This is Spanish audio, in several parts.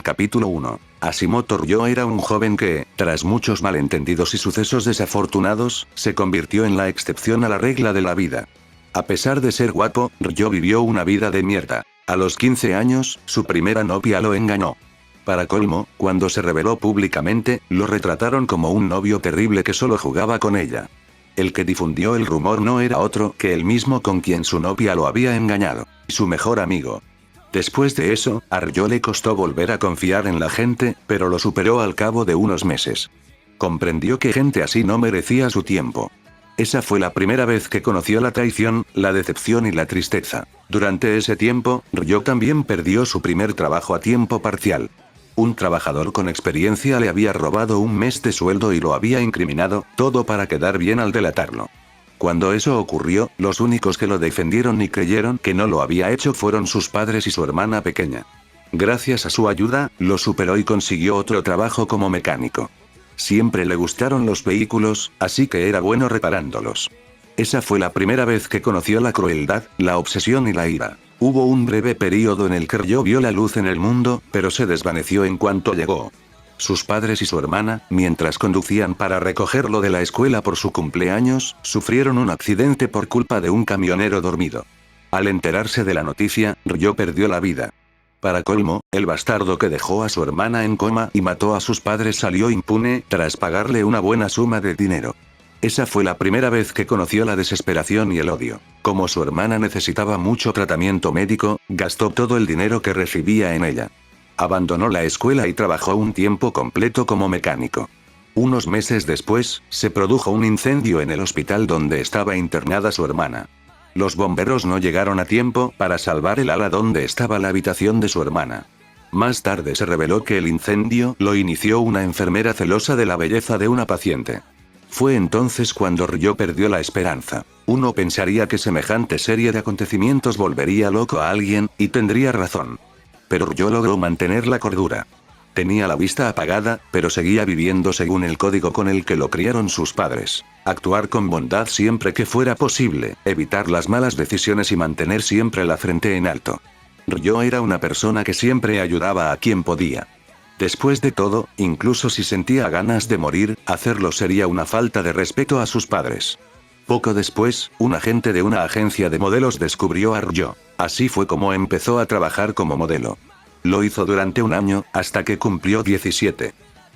Capítulo 1. Hashimoto Ryo era un joven que, tras muchos malentendidos y sucesos desafortunados, se convirtió en la excepción a la regla de la vida. A pesar de ser guapo, Ryo vivió una vida de mierda. A los 15 años, su primera novia lo engañó. Para colmo, cuando se reveló públicamente, lo retrataron como un novio terrible que solo jugaba con ella. El que difundió el rumor no era otro que el mismo con quien su novia lo había engañado, su mejor amigo. Después de eso, a Ryo le costó volver a confiar en la gente, pero lo superó al cabo de unos meses. Comprendió que gente así no merecía su tiempo. Esa fue la primera vez que conoció la traición, la decepción y la tristeza. Durante ese tiempo, Ryo también perdió su primer trabajo a tiempo parcial. Un trabajador con experiencia le había robado un mes de sueldo y lo había incriminado, todo para quedar bien al delatarlo. Cuando eso ocurrió, los únicos que lo defendieron y creyeron que no lo había hecho fueron sus padres y su hermana pequeña. Gracias a su ayuda, lo superó y consiguió otro trabajo como mecánico. Siempre le gustaron los vehículos, así que era bueno reparándolos. Esa fue la primera vez que conoció la crueldad, la obsesión y la ira. Hubo un breve período en el que Ryo vio la luz en el mundo, pero se desvaneció en cuanto llegó. Sus padres y su hermana, mientras conducían para recogerlo de la escuela por su cumpleaños, sufrieron un accidente por culpa de un camionero dormido. Al enterarse de la noticia, Ryo perdió la vida. Para colmo, el bastardo que dejó a su hermana en coma y mató a sus padres salió impune, tras pagarle una buena suma de dinero. Esa fue la primera vez que conoció la desesperación y el odio. Como su hermana necesitaba mucho tratamiento médico, gastó todo el dinero que recibía en ella. Abandonó la escuela y trabajó un tiempo completo como mecánico. Unos meses después, se produjo un incendio en el hospital donde estaba internada su hermana. Los bomberos no llegaron a tiempo para salvar el ala donde estaba la habitación de su hermana. Más tarde se reveló que el incendio lo inició una enfermera celosa de la belleza de una paciente. Fue entonces cuando Ryo perdió la esperanza. Uno pensaría que semejante serie de acontecimientos volvería loco a alguien, y tendría razón. Pero Ryo logró mantener la cordura. Tenía la vista apagada, pero seguía viviendo según el código con el que lo criaron sus padres. Actuar con bondad siempre que fuera posible, evitar las malas decisiones y mantener siempre la frente en alto. Ryo era una persona que siempre ayudaba a quien podía. Después de todo, incluso si sentía ganas de morir, hacerlo sería una falta de respeto a sus padres. Poco después, un agente de una agencia de modelos descubrió a Ryo. Así fue como empezó a trabajar como modelo. Lo hizo durante un año, hasta que cumplió 17.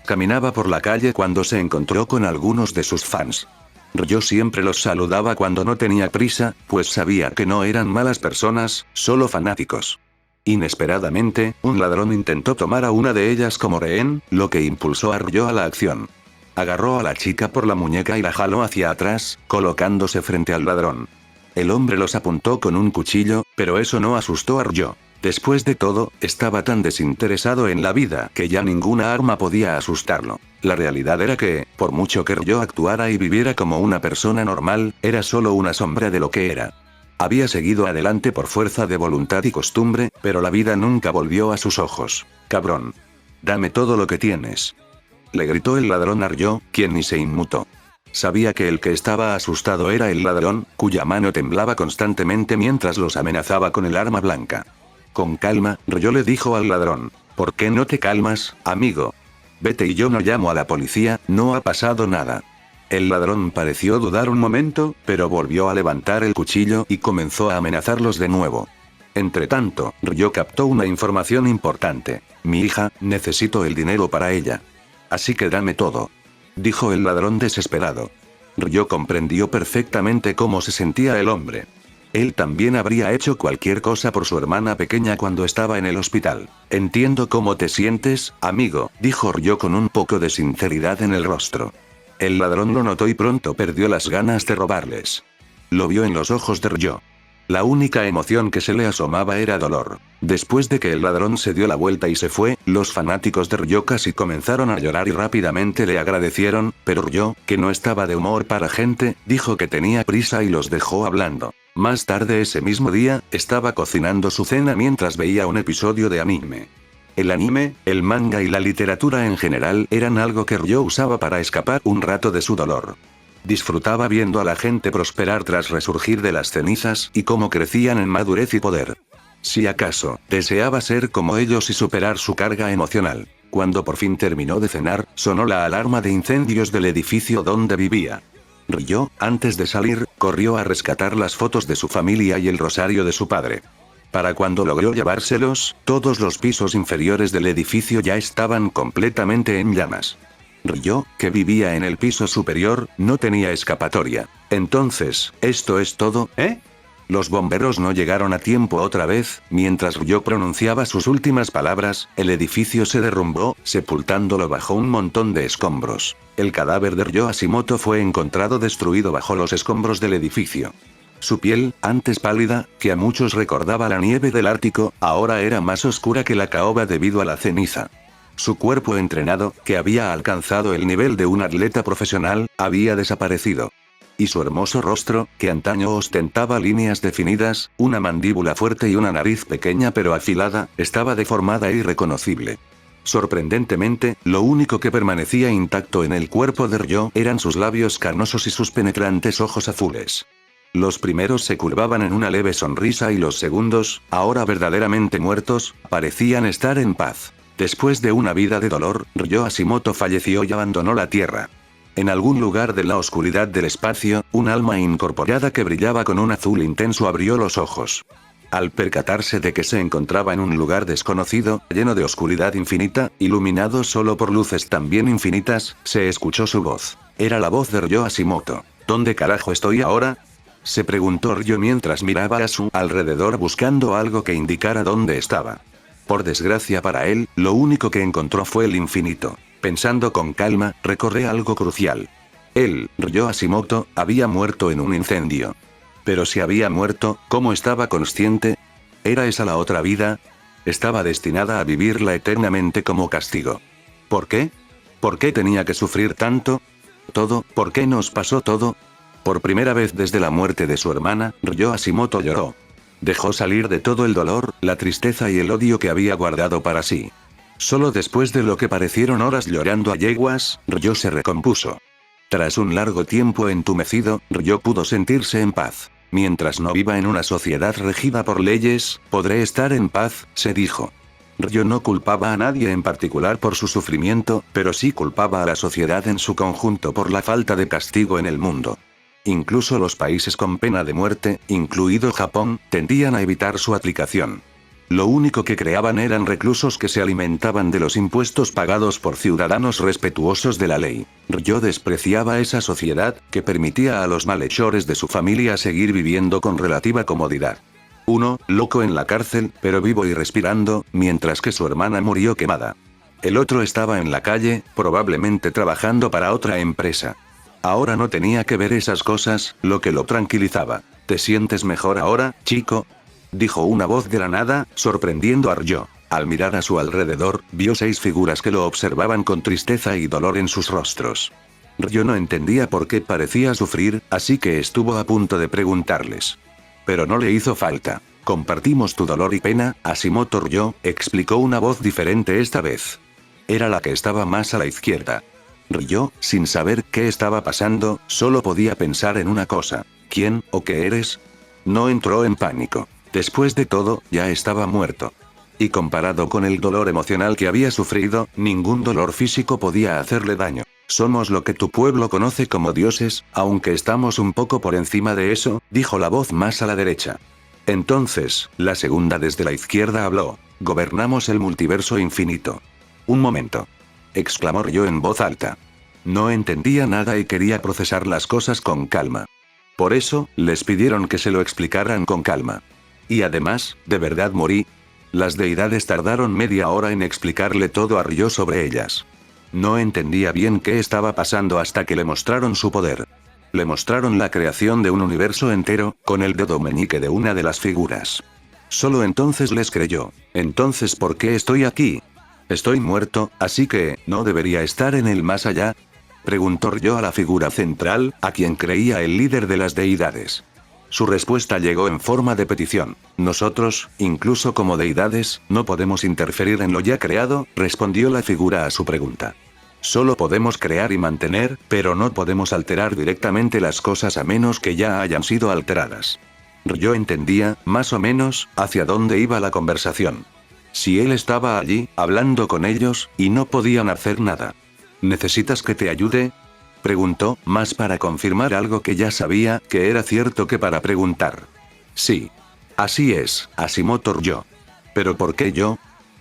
Caminaba por la calle cuando se encontró con algunos de sus fans. Ryo siempre los saludaba cuando no tenía prisa, pues sabía que no eran malas personas, solo fanáticos. Inesperadamente, un ladrón intentó tomar a una de ellas como rehén, lo que impulsó a Ryo a la acción. Agarró a la chica por la muñeca y la jaló hacia atrás, colocándose frente al ladrón. El hombre los apuntó con un cuchillo, pero eso no asustó a Ryo. Después de todo, estaba tan desinteresado en la vida que ya ninguna arma podía asustarlo. La realidad era que, por mucho que Ryo actuara y viviera como una persona normal, era solo una sombra de lo que era. Había seguido adelante por fuerza de voluntad y costumbre, pero la vida nunca volvió a sus ojos. «Cabrón. Dame todo lo que tienes», le gritó el ladrón a Ryo, quien ni se inmutó. Sabía que el que estaba asustado era el ladrón, cuya mano temblaba constantemente mientras los amenazaba con el arma blanca. Con calma, Ryo le dijo al ladrón: «¿Por qué no te calmas, amigo? Vete y yo no llamo a la policía, no ha pasado nada». El ladrón pareció dudar un momento, pero volvió a levantar el cuchillo y comenzó a amenazarlos de nuevo. Entretanto, Ryo captó una información importante. «Mi hija, necesito el dinero para ella. Así que dame todo», dijo el ladrón desesperado. Ryo comprendió perfectamente cómo se sentía el hombre. Él también habría hecho cualquier cosa por su hermana pequeña cuando estaba en el hospital. «Entiendo cómo te sientes, amigo», dijo Ryo con un poco de sinceridad en el rostro. El ladrón lo notó y pronto perdió las ganas de robarles. Lo vio en los ojos de Ryo. La única emoción que se le asomaba era dolor. Después de que el ladrón se dio la vuelta y se fue, los fanáticos de Ryo casi comenzaron a llorar y rápidamente le agradecieron, pero Ryo, que no estaba de humor para gente, dijo que tenía prisa y los dejó hablando. Más tarde ese mismo día, estaba cocinando su cena mientras veía un episodio de anime. El anime, el manga y la literatura en general eran algo que Ryo usaba para escapar un rato de su dolor. Disfrutaba viendo a la gente prosperar tras resurgir de las cenizas y cómo crecían en madurez y poder. Si acaso, deseaba ser como ellos y superar su carga emocional. Cuando por fin terminó de cenar, sonó la alarma de incendios del edificio donde vivía. Ryo, antes de salir, corrió a rescatar las fotos de su familia y el rosario de su padre. Para cuando logró llevárselos, todos los pisos inferiores del edificio ya estaban completamente en llamas. Ryo, que vivía en el piso superior, no tenía escapatoria. Entonces, ¿esto es todo, eh? Los bomberos no llegaron a tiempo otra vez. Mientras Ryo pronunciaba sus últimas palabras, el edificio se derrumbó, sepultándolo bajo un montón de escombros. El cadáver de Ryo Hashimoto fue encontrado destruido bajo los escombros del edificio. Su piel, antes pálida, que a muchos recordaba la nieve del Ártico, ahora era más oscura que la caoba debido a la ceniza. Su cuerpo entrenado, que había alcanzado el nivel de un atleta profesional, había desaparecido. Y su hermoso rostro, que antaño ostentaba líneas definidas, una mandíbula fuerte y una nariz pequeña pero afilada, estaba deformada e irreconocible. Sorprendentemente, lo único que permanecía intacto en el cuerpo de Ryo eran sus labios carnosos y sus penetrantes ojos azules. Los primeros se curvaban en una leve sonrisa y los segundos, ahora verdaderamente muertos, parecían estar en paz. Después de una vida de dolor, Ryo Hashimoto falleció y abandonó la Tierra. En algún lugar de la oscuridad del espacio, un alma incorporada que brillaba con un azul intenso abrió los ojos. Al percatarse de que se encontraba en un lugar desconocido, lleno de oscuridad infinita, iluminado solo por luces también infinitas, se escuchó su voz. Era la voz de Ryo Hashimoto. ¿Dónde carajo estoy ahora?, se preguntó Ryo mientras miraba a su alrededor buscando algo que indicara dónde estaba. Por desgracia para él, lo único que encontró fue el infinito. Pensando con calma, recordé algo crucial. Él, Ryo Hashimoto, había muerto en un incendio. Pero si había muerto, ¿cómo estaba consciente? ¿Era esa la otra vida? Estaba destinada a vivirla eternamente como castigo. ¿Por qué? ¿Por qué tenía que sufrir tanto? ¿Todo? ¿Por qué nos pasó todo? Por primera vez desde la muerte de su hermana, Ryo Hashimoto lloró. Dejó salir de todo el dolor, la tristeza y el odio que había guardado para sí. Solo después de lo que parecieron horas llorando a yeguas, Ryo se recompuso. Tras un largo tiempo entumecido, Ryo pudo sentirse en paz. Mientras no viva en una sociedad regida por leyes, podré estar en paz, se dijo. Ryo no culpaba a nadie en particular por su sufrimiento, pero sí culpaba a la sociedad en su conjunto por la falta de castigo en el mundo. Incluso los países con pena de muerte, incluido Japón, tendían a evitar su aplicación. Lo único que creaban eran reclusos que se alimentaban de los impuestos pagados por ciudadanos respetuosos de la ley. Ryo despreciaba esa sociedad, que permitía a los malhechores de su familia seguir viviendo con relativa comodidad. Uno, loco en la cárcel, pero vivo y respirando, mientras que su hermana murió quemada. El otro estaba en la calle, probablemente trabajando para otra empresa. Ahora no tenía que ver esas cosas, lo que lo tranquilizaba. ¿Te sientes mejor ahora, chico?, dijo una voz de la nada, sorprendiendo a Ryo. Al mirar a su alrededor, vio 6 figuras que lo observaban con tristeza y dolor en sus rostros. Ryo no entendía por qué parecía sufrir, así que estuvo a punto de preguntarles. Pero no le hizo falta. Compartimos tu dolor y pena, Hashimoto Ryo, explicó una voz diferente esta vez. Era la que estaba más a la izquierda. Ryo, sin saber qué estaba pasando, solo podía pensar en una cosa. ¿Quién, o qué eres? No entró en pánico. Después de todo, ya estaba muerto. Y comparado con el dolor emocional que había sufrido, ningún dolor físico podía hacerle daño. Somos lo que tu pueblo conoce como dioses, aunque estamos un poco por encima de eso, dijo la voz más a la derecha. Entonces, la segunda desde la izquierda habló. Gobernamos el multiverso infinito. Un momento, exclamó Ryo en voz alta. No entendía nada y quería procesar las cosas con calma. Por eso, les pidieron que se lo explicaran con calma. Y además, ¿de verdad morí? Las deidades tardaron media hora en explicarle todo a Ryo sobre ellas. No entendía bien qué estaba pasando hasta que le mostraron su poder. Le mostraron la creación de un universo entero, con el dedo meñique de una de las figuras. Solo entonces les creyó. Entonces, ¿por qué estoy aquí? Estoy muerto, así que, ¿no debería estar en el más allá?, preguntó Ryo a la figura central, a quien creía el líder de las deidades. Su respuesta llegó en forma de petición. Nosotros, incluso como deidades, no podemos interferir en lo ya creado, respondió la figura a su pregunta. Solo podemos crear y mantener, pero no podemos alterar directamente las cosas a menos que ya hayan sido alteradas. Ryo entendía, más o menos, hacia dónde iba la conversación. Si él estaba allí, hablando con ellos, y no podían hacer nada. ¿Necesitas que te ayude? Preguntó, más para confirmar algo que ya sabía, que era cierto que para preguntar. Sí. Así es, Hashimoto Ryo. ¿Pero por qué yo?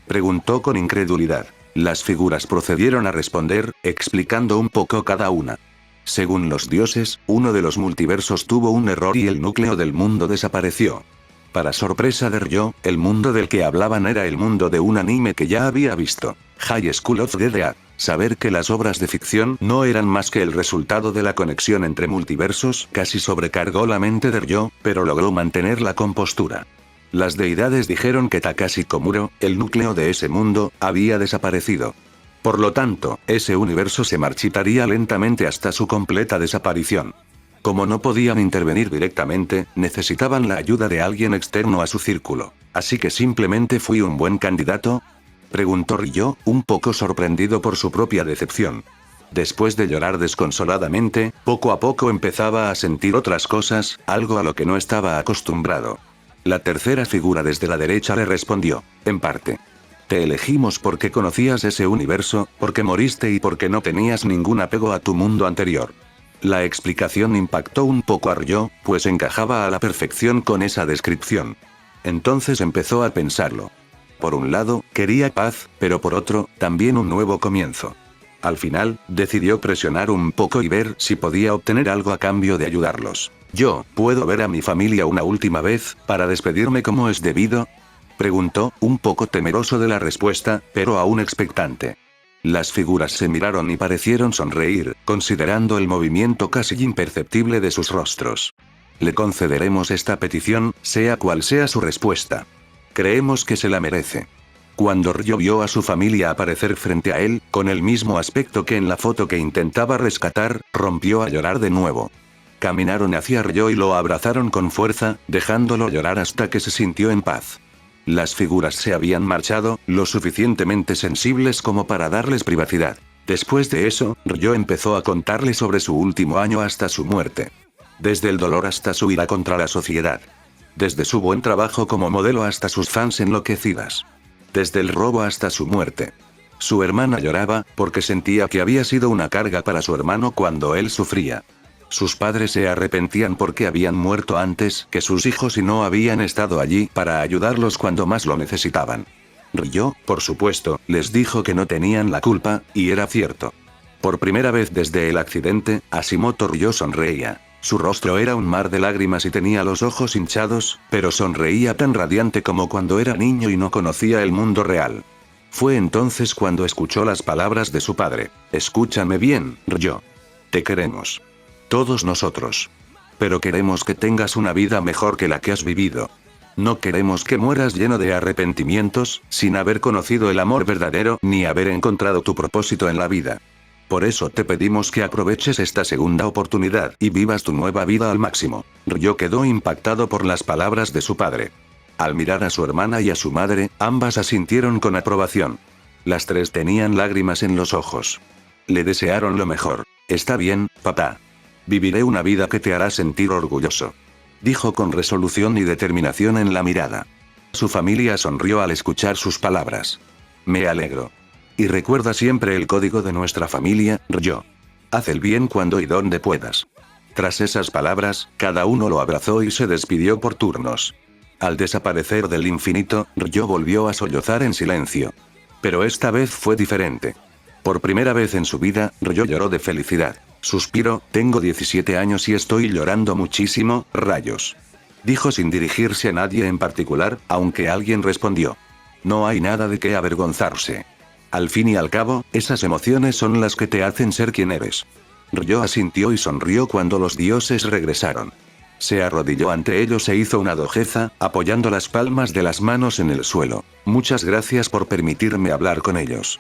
Preguntó con incredulidad. Las figuras procedieron a responder, explicando un poco cada una. Según los dioses, uno de los multiversos tuvo un error y el núcleo del mundo desapareció. Para sorpresa de Ryo, el mundo del que hablaban era el mundo de un anime que ya había visto, High School of the Dead. Saber que las obras de ficción no eran más que el resultado de la conexión entre multiversos casi sobrecargó la mente de Ryo, pero logró mantener la compostura. Las deidades dijeron que Takashi Komuro, el núcleo de ese mundo, había desaparecido. Por lo tanto, ese universo se marchitaría lentamente hasta su completa desaparición. Como no podían intervenir directamente, necesitaban la ayuda de alguien externo a su círculo. ¿Así que simplemente fui un buen candidato? Preguntó Ryo, un poco sorprendido por su propia decepción. Después de llorar desconsoladamente, poco a poco empezaba a sentir otras cosas, algo a lo que no estaba acostumbrado. La tercera figura desde la derecha le respondió, en parte. Te elegimos porque conocías ese universo, porque moriste y porque no tenías ningún apego a tu mundo anterior. La explicación impactó un poco a Ryo, pues encajaba a la perfección con esa descripción. Entonces empezó a pensarlo. Por un lado, quería paz, pero por otro, también un nuevo comienzo. Al final, decidió presionar un poco y ver si podía obtener algo a cambio de ayudarlos. ¿Yo puedo ver a mi familia una última vez, para despedirme como es debido? Preguntó, un poco temeroso de la respuesta, pero aún expectante. Las figuras se miraron y parecieron sonreír, considerando el movimiento casi imperceptible de sus rostros. Le concederemos esta petición, sea cual sea su respuesta. Creemos que se la merece. Cuando Ryo vio a su familia aparecer frente a él, con el mismo aspecto que en la foto que intentaba rescatar, rompió a llorar de nuevo. Caminaron hacia Ryo y lo abrazaron con fuerza, dejándolo llorar hasta que se sintió en paz. Las figuras se habían marchado, lo suficientemente sensibles como para darles privacidad. Después de eso, Ryo empezó a contarle sobre su último año hasta su muerte. Desde el dolor hasta su ira contra la sociedad. Desde su buen trabajo como modelo hasta sus fans enloquecidas. Desde el robo hasta su muerte. Su hermana lloraba, porque sentía que había sido una carga para su hermano cuando él sufría. Sus padres se arrepentían porque habían muerto antes que sus hijos y no habían estado allí para ayudarlos cuando más lo necesitaban. Ryo, por supuesto, les dijo que no tenían la culpa, y era cierto. Por primera vez desde el accidente, Hashimoto Ryo sonreía. Su rostro era un mar de lágrimas y tenía los ojos hinchados, pero sonreía tan radiante como cuando era niño y no conocía el mundo real. Fue entonces cuando escuchó las palabras de su padre. Escúchame bien, Ryo. Te queremos. Todos nosotros. Pero queremos que tengas una vida mejor que la que has vivido. No queremos que mueras lleno de arrepentimientos, sin haber conocido el amor verdadero ni haber encontrado tu propósito en la vida. Por eso te pedimos que aproveches esta segunda oportunidad y vivas tu nueva vida al máximo. Ryo quedó impactado por las palabras de su padre. Al mirar a su hermana y a su madre, ambas asintieron con aprobación. Las tres tenían lágrimas en los ojos. Le desearon lo mejor. Está bien, papá. Viviré una vida que te hará sentir orgulloso. Dijo con resolución y determinación en la mirada. Su familia sonrió al escuchar sus palabras. Me alegro. Y recuerda siempre el código de nuestra familia, Ryo. Haz el bien cuando y donde puedas. Tras esas palabras, cada uno lo abrazó y se despidió por turnos. Al desaparecer del infinito, Ryo volvió a sollozar en silencio. Pero esta vez fue diferente. Por primera vez en su vida, Ryo lloró de felicidad. Suspiró, tengo 17 años y estoy llorando muchísimo, rayos. Dijo sin dirigirse a nadie en particular, aunque alguien respondió. No hay nada de qué avergonzarse. Al fin y al cabo, esas emociones son las que te hacen ser quien eres. Ryo asintió y sonrió cuando los dioses regresaron. Se arrodilló ante ellos e hizo una dojeza, apoyando las palmas de las manos en el suelo. Muchas gracias por permitirme hablar con ellos.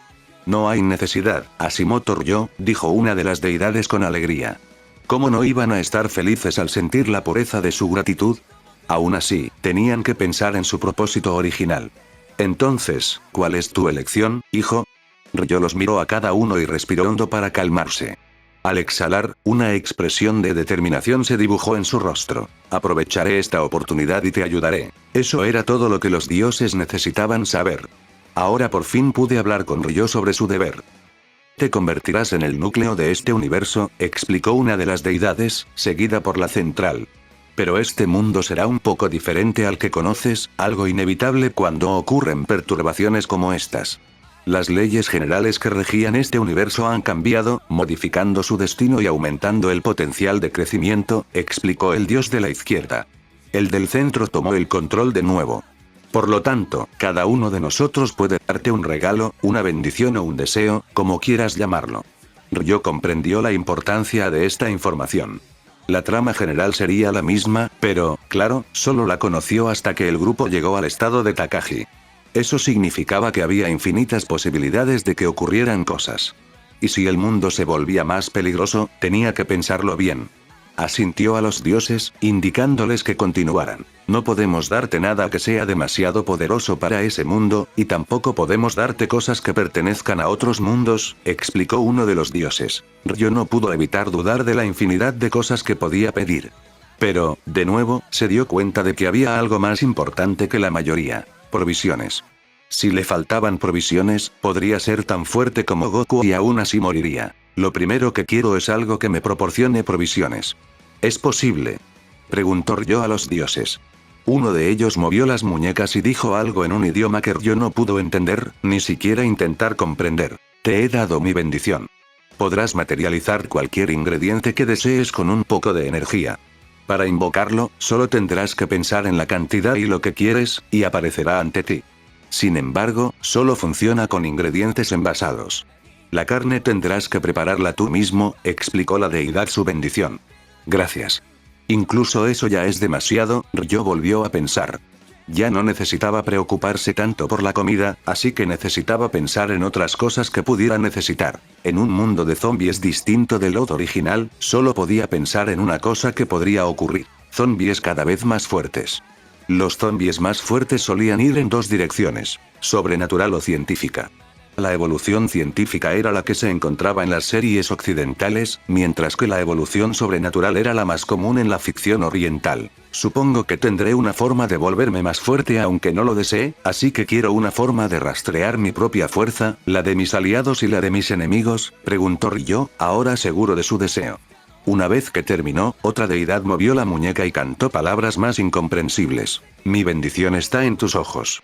No hay necesidad, Hashimoto Ryo, dijo una de las deidades con alegría. ¿Cómo no iban a estar felices al sentir la pureza de su gratitud? Aún así, tenían que pensar en su propósito original. Entonces, ¿cuál es tu elección, hijo? Ryo los miró a cada uno y respiró hondo para calmarse. Al exhalar, una expresión de determinación se dibujó en su rostro. Aprovecharé esta oportunidad y te ayudaré. Eso era todo lo que los dioses necesitaban saber. Ahora por fin pude hablar con Ryo sobre su deber. Te convertirás en el núcleo de este universo, explicó una de las deidades, seguida por la central. Pero este mundo será un poco diferente al que conoces, algo inevitable cuando ocurren perturbaciones como estas. Las leyes generales que regían este universo han cambiado, modificando su destino y aumentando el potencial de crecimiento, explicó el dios de la izquierda. El del centro tomó el control de nuevo. Por lo tanto, cada uno de nosotros puede darte un regalo, una bendición o un deseo, como quieras llamarlo. Ryo comprendió la importancia de esta información. La trama general sería la misma, pero, claro, solo la conoció hasta que el grupo llegó al estado de Takagi. Eso significaba que había infinitas posibilidades de que ocurrieran cosas. Y si el mundo se volvía más peligroso, tenía que pensarlo bien. Asintió a los dioses, indicándoles que continuaran. No podemos darte nada que sea demasiado poderoso para ese mundo, y tampoco podemos darte cosas que pertenezcan a otros mundos, explicó uno de los dioses. Ryo no pudo evitar dudar de la infinidad de cosas que podía pedir. Pero, de nuevo, se dio cuenta de que había algo más importante que la mayoría. Provisiones. Si le faltaban provisiones, podría ser tan fuerte como Goku y aún así moriría. Lo primero que quiero es algo que me proporcione provisiones. ¿Es posible?, preguntó Ryo a los dioses. Uno de ellos movió las muñecas y dijo algo en un idioma que Ryo no pudo entender, ni siquiera intentar comprender. Te he dado mi bendición. Podrás materializar cualquier ingrediente que desees con un poco de energía. Para invocarlo, solo tendrás que pensar en la cantidad y lo que quieres, y aparecerá ante ti. Sin embargo, solo funciona con ingredientes envasados. La carne tendrás que prepararla tú mismo, explicó la deidad su bendición. Gracias. Incluso eso ya es demasiado, Ryo volvió a pensar. Ya no necesitaba preocuparse tanto por la comida, así que necesitaba pensar en otras cosas que pudiera necesitar. En un mundo de zombies distinto del Lodo original, solo podía pensar en una cosa que podría ocurrir. Zombies cada vez más fuertes. Los zombies más fuertes solían ir en dos direcciones, sobrenatural o científica. La evolución científica era la que se encontraba en las series occidentales, mientras que la evolución sobrenatural era la más común en la ficción oriental. Supongo que tendré una forma de volverme más fuerte aunque no lo desee, así que quiero una forma de rastrear mi propia fuerza, la de mis aliados y la de mis enemigos, preguntó Ryo, ahora seguro de su deseo. Una vez que terminó, otra deidad movió la muñeca y cantó palabras más incomprensibles. Mi bendición está en tus ojos.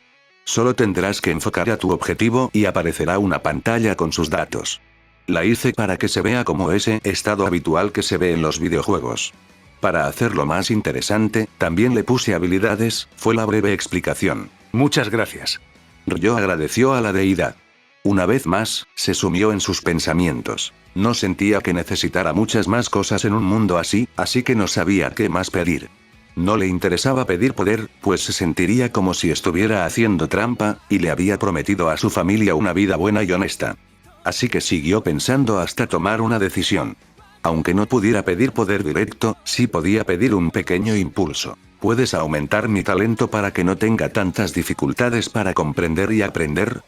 Solo tendrás que enfocar a tu objetivo y aparecerá una pantalla con sus datos. La hice para que se vea como ese estado habitual que se ve en los videojuegos. Para hacerlo más interesante, también le puse habilidades, fue la breve explicación. Muchas gracias. Ryo agradeció a la deidad. Una vez más, se sumió en sus pensamientos. No sentía que necesitara muchas más cosas en un mundo así que no sabía qué más pedir. No le interesaba pedir poder, pues se sentiría como si estuviera haciendo trampa, y le había prometido a su familia una vida buena y honesta. Así que siguió pensando hasta tomar una decisión. Aunque no pudiera pedir poder directo, sí podía pedir un pequeño impulso. ¿Puedes aumentar mi talento para que no tenga tantas dificultades para comprender y aprender?,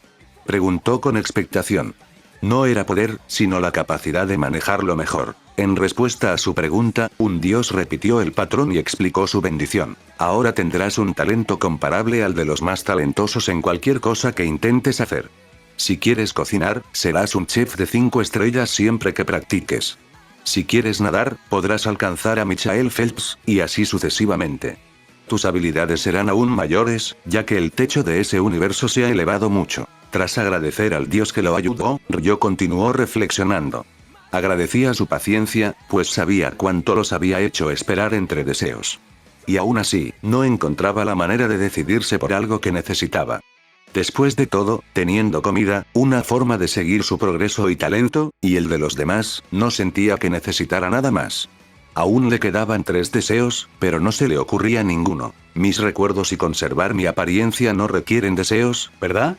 preguntó con expectación. No era poder, sino la capacidad de manejarlo mejor. En respuesta a su pregunta, un dios repitió el patrón y explicó su bendición. Ahora tendrás un talento comparable al de los más talentosos en cualquier cosa que intentes hacer. Si quieres cocinar, serás un chef de 5 estrellas siempre que practiques. Si quieres nadar, podrás alcanzar a Michael Phelps, y así sucesivamente. Tus habilidades serán aún mayores, ya que el techo de ese universo se ha elevado mucho. Tras agradecer al dios que lo ayudó, Ryo continuó reflexionando. Agradecía su paciencia, pues sabía cuánto los había hecho esperar entre deseos. Y aún así, no encontraba la manera de decidirse por algo que necesitaba. Después de todo, teniendo comida, una forma de seguir su progreso y talento, y el de los demás, no sentía que necesitara nada más. Aún le quedaban 3 deseos, pero no se le ocurría ninguno. Mis recuerdos y conservar mi apariencia no requieren deseos, ¿verdad?,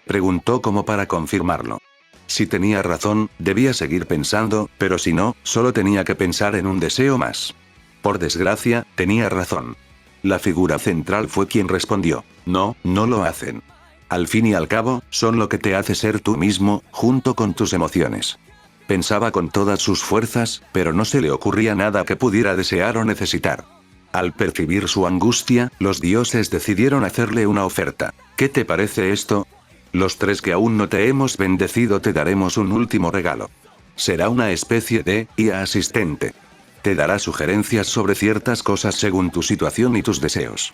preguntó como para confirmarlo. Si tenía razón, debía seguir pensando, pero si no, solo tenía que pensar en un deseo más. Por desgracia, tenía razón. La figura central fue quien respondió. No, no lo hacen. Al fin y al cabo, son lo que te hace ser tú mismo, junto con tus emociones. Pensaba con todas sus fuerzas, pero no se le ocurría nada que pudiera desear o necesitar. Al percibir su angustia, los dioses decidieron hacerle una oferta. ¿Qué te parece esto? Los 3 que aún no te hemos bendecido te daremos un último regalo. Será una especie de IA asistente. Te dará sugerencias sobre ciertas cosas según tu situación y tus deseos.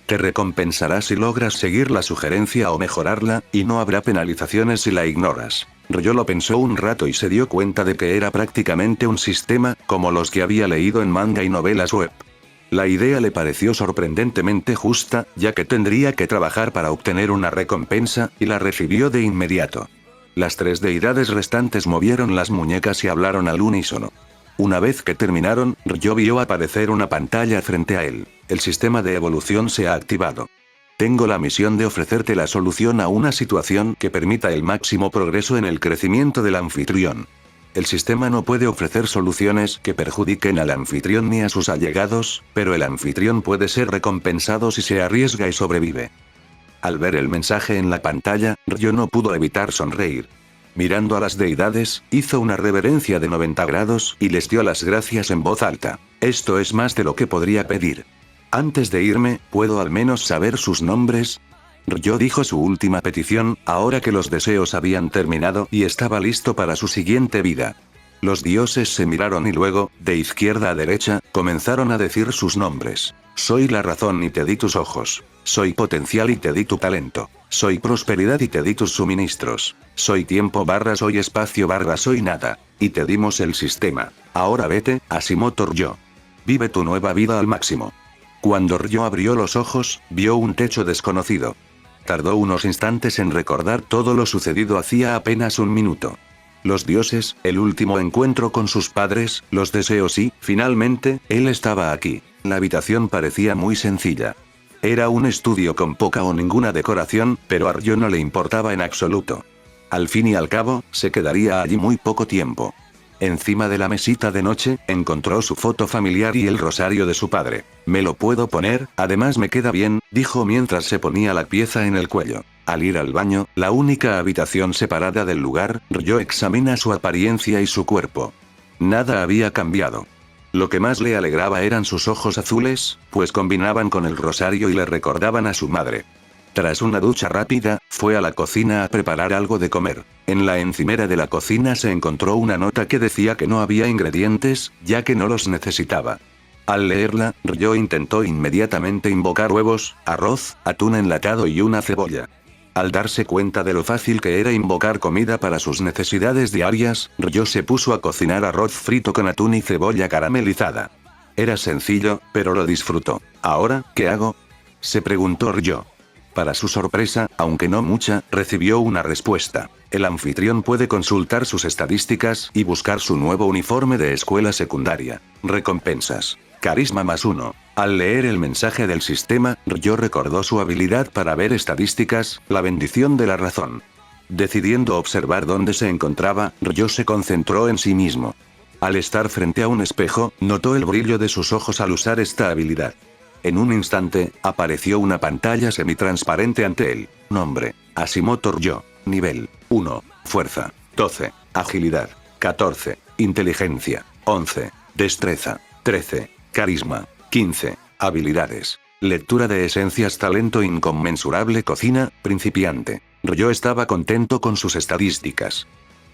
Te recompensará si logras seguir la sugerencia o mejorarla, y no habrá penalizaciones si la ignoras. Ryo lo pensó un rato y se dio cuenta de que era prácticamente un sistema, como los que había leído en manga y novelas web. La idea le pareció sorprendentemente justa, ya que tendría que trabajar para obtener una recompensa, y la recibió de inmediato. Las 3 deidades restantes movieron las muñecas y hablaron al unísono. Una vez que terminaron, Ryo vio aparecer una pantalla frente a él. El sistema de evolución se ha activado. Tengo la misión de ofrecerte la solución a una situación que permita el máximo progreso en el crecimiento del anfitrión. El sistema no puede ofrecer soluciones que perjudiquen al anfitrión ni a sus allegados, pero el anfitrión puede ser recompensado si se arriesga y sobrevive. Al ver el mensaje en la pantalla, Ryo no pudo evitar sonreír. Mirando a las deidades, hizo una reverencia de 90 grados y les dio las gracias en voz alta. Esto es más de lo que podría pedir. Antes de irme, ¿puedo al menos saber sus nombres? Ryo dijo su última petición, ahora que los deseos habían terminado y estaba listo para su siguiente vida. Los dioses se miraron y luego, de izquierda a derecha, comenzaron a decir sus nombres. Soy la razón y te di tus ojos. Soy potencial y te di tu talento. Soy prosperidad y te di tus suministros. Soy tiempo / soy espacio / soy nada. Y te dimos el sistema. Ahora vete, Hashimoto Ryo. Vive tu nueva vida al máximo. Cuando Ryo abrió los ojos, vio un techo desconocido. Tardó unos instantes en recordar todo lo sucedido hacía apenas un minuto. Los dioses, el último encuentro con sus padres, los deseos y, finalmente, él estaba aquí. La habitación parecía muy sencilla. Era un estudio con poca o ninguna decoración, pero a Ryo no le importaba en absoluto. Al fin y al cabo, se quedaría allí muy poco tiempo. Encima de la mesita de noche, encontró su foto familiar y el rosario de su padre. «¿Me lo puedo poner? Además me queda bien», dijo mientras se ponía la pieza en el cuello. Al ir al baño, la única habitación separada del lugar, Ryo examina su apariencia y su cuerpo. Nada había cambiado. Lo que más le alegraba eran sus ojos azules, pues combinaban con el rosario y le recordaban a su madre. Tras una ducha rápida, fue a la cocina a preparar algo de comer. En la encimera de la cocina se encontró una nota que decía que no había ingredientes, ya que no los necesitaba. Al leerla, Ryo intentó inmediatamente invocar huevos, arroz, atún enlatado y una cebolla. Al darse cuenta de lo fácil que era invocar comida para sus necesidades diarias, Ryo se puso a cocinar arroz frito con atún y cebolla caramelizada. Era sencillo, pero lo disfrutó. ¿Ahora, qué hago?, se preguntó Ryo. Para su sorpresa, aunque no mucha, recibió una respuesta. El anfitrión puede consultar sus estadísticas y buscar su nuevo uniforme de escuela secundaria. Recompensas. Carisma +1. Al leer el mensaje del sistema, Ryo recordó su habilidad para ver estadísticas, la bendición de la razón. Decidiendo observar dónde se encontraba, Ryo se concentró en sí mismo. Al estar frente a un espejo, notó el brillo de sus ojos al usar esta habilidad. En un instante, apareció una pantalla semitransparente ante él. Nombre: Hashimoto Ryo. Nivel: 1. Fuerza: 12. Agilidad: 14. Inteligencia: 11. Destreza: 13. Carisma: 15. Habilidades: lectura de esencias, talento inconmensurable, cocina, principiante. Ryo estaba contento con sus estadísticas.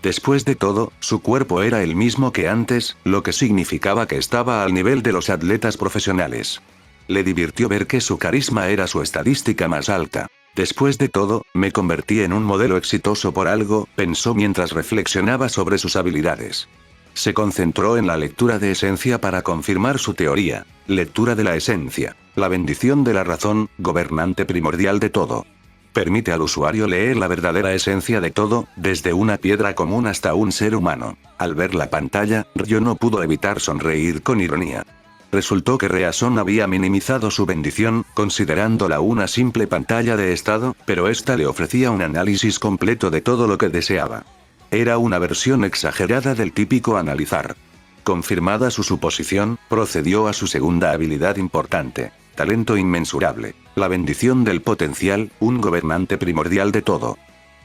Después de todo, su cuerpo era el mismo que antes, lo que significaba que estaba al nivel de los atletas profesionales. Le divirtió ver que su carisma era su estadística más alta. Después de todo, me convertí en un modelo exitoso por algo, pensó mientras reflexionaba sobre sus habilidades. Se concentró en la lectura de esencia para confirmar su teoría. Lectura de la esencia. La bendición de la razón, gobernante primordial de todo. Permite al usuario leer la verdadera esencia de todo, desde una piedra común hasta un ser humano. Al ver la pantalla, Ryo no pudo evitar sonreír con ironía. Resultó que Reason había minimizado su bendición, considerándola una simple pantalla de estado, pero esta le ofrecía un análisis completo de todo lo que deseaba. Era una versión exagerada del típico analizar. Confirmada su suposición, procedió a su segunda habilidad importante. Talento inmensurable. La bendición del potencial, un gobernante primordial de todo.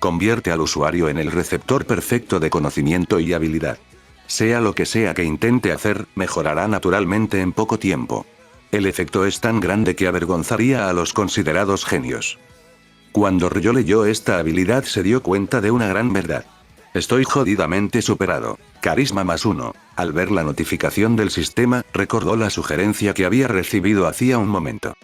Convierte al usuario en el receptor perfecto de conocimiento y habilidad. Sea lo que sea que intente hacer, mejorará naturalmente en poco tiempo. El efecto es tan grande que avergonzaría a los considerados genios. Cuando Ryo leyó esta habilidad se dio cuenta de una gran verdad. Estoy jodidamente superado. Carisma +1. Al ver la notificación del sistema, recordó la sugerencia que había recibido hacía un momento.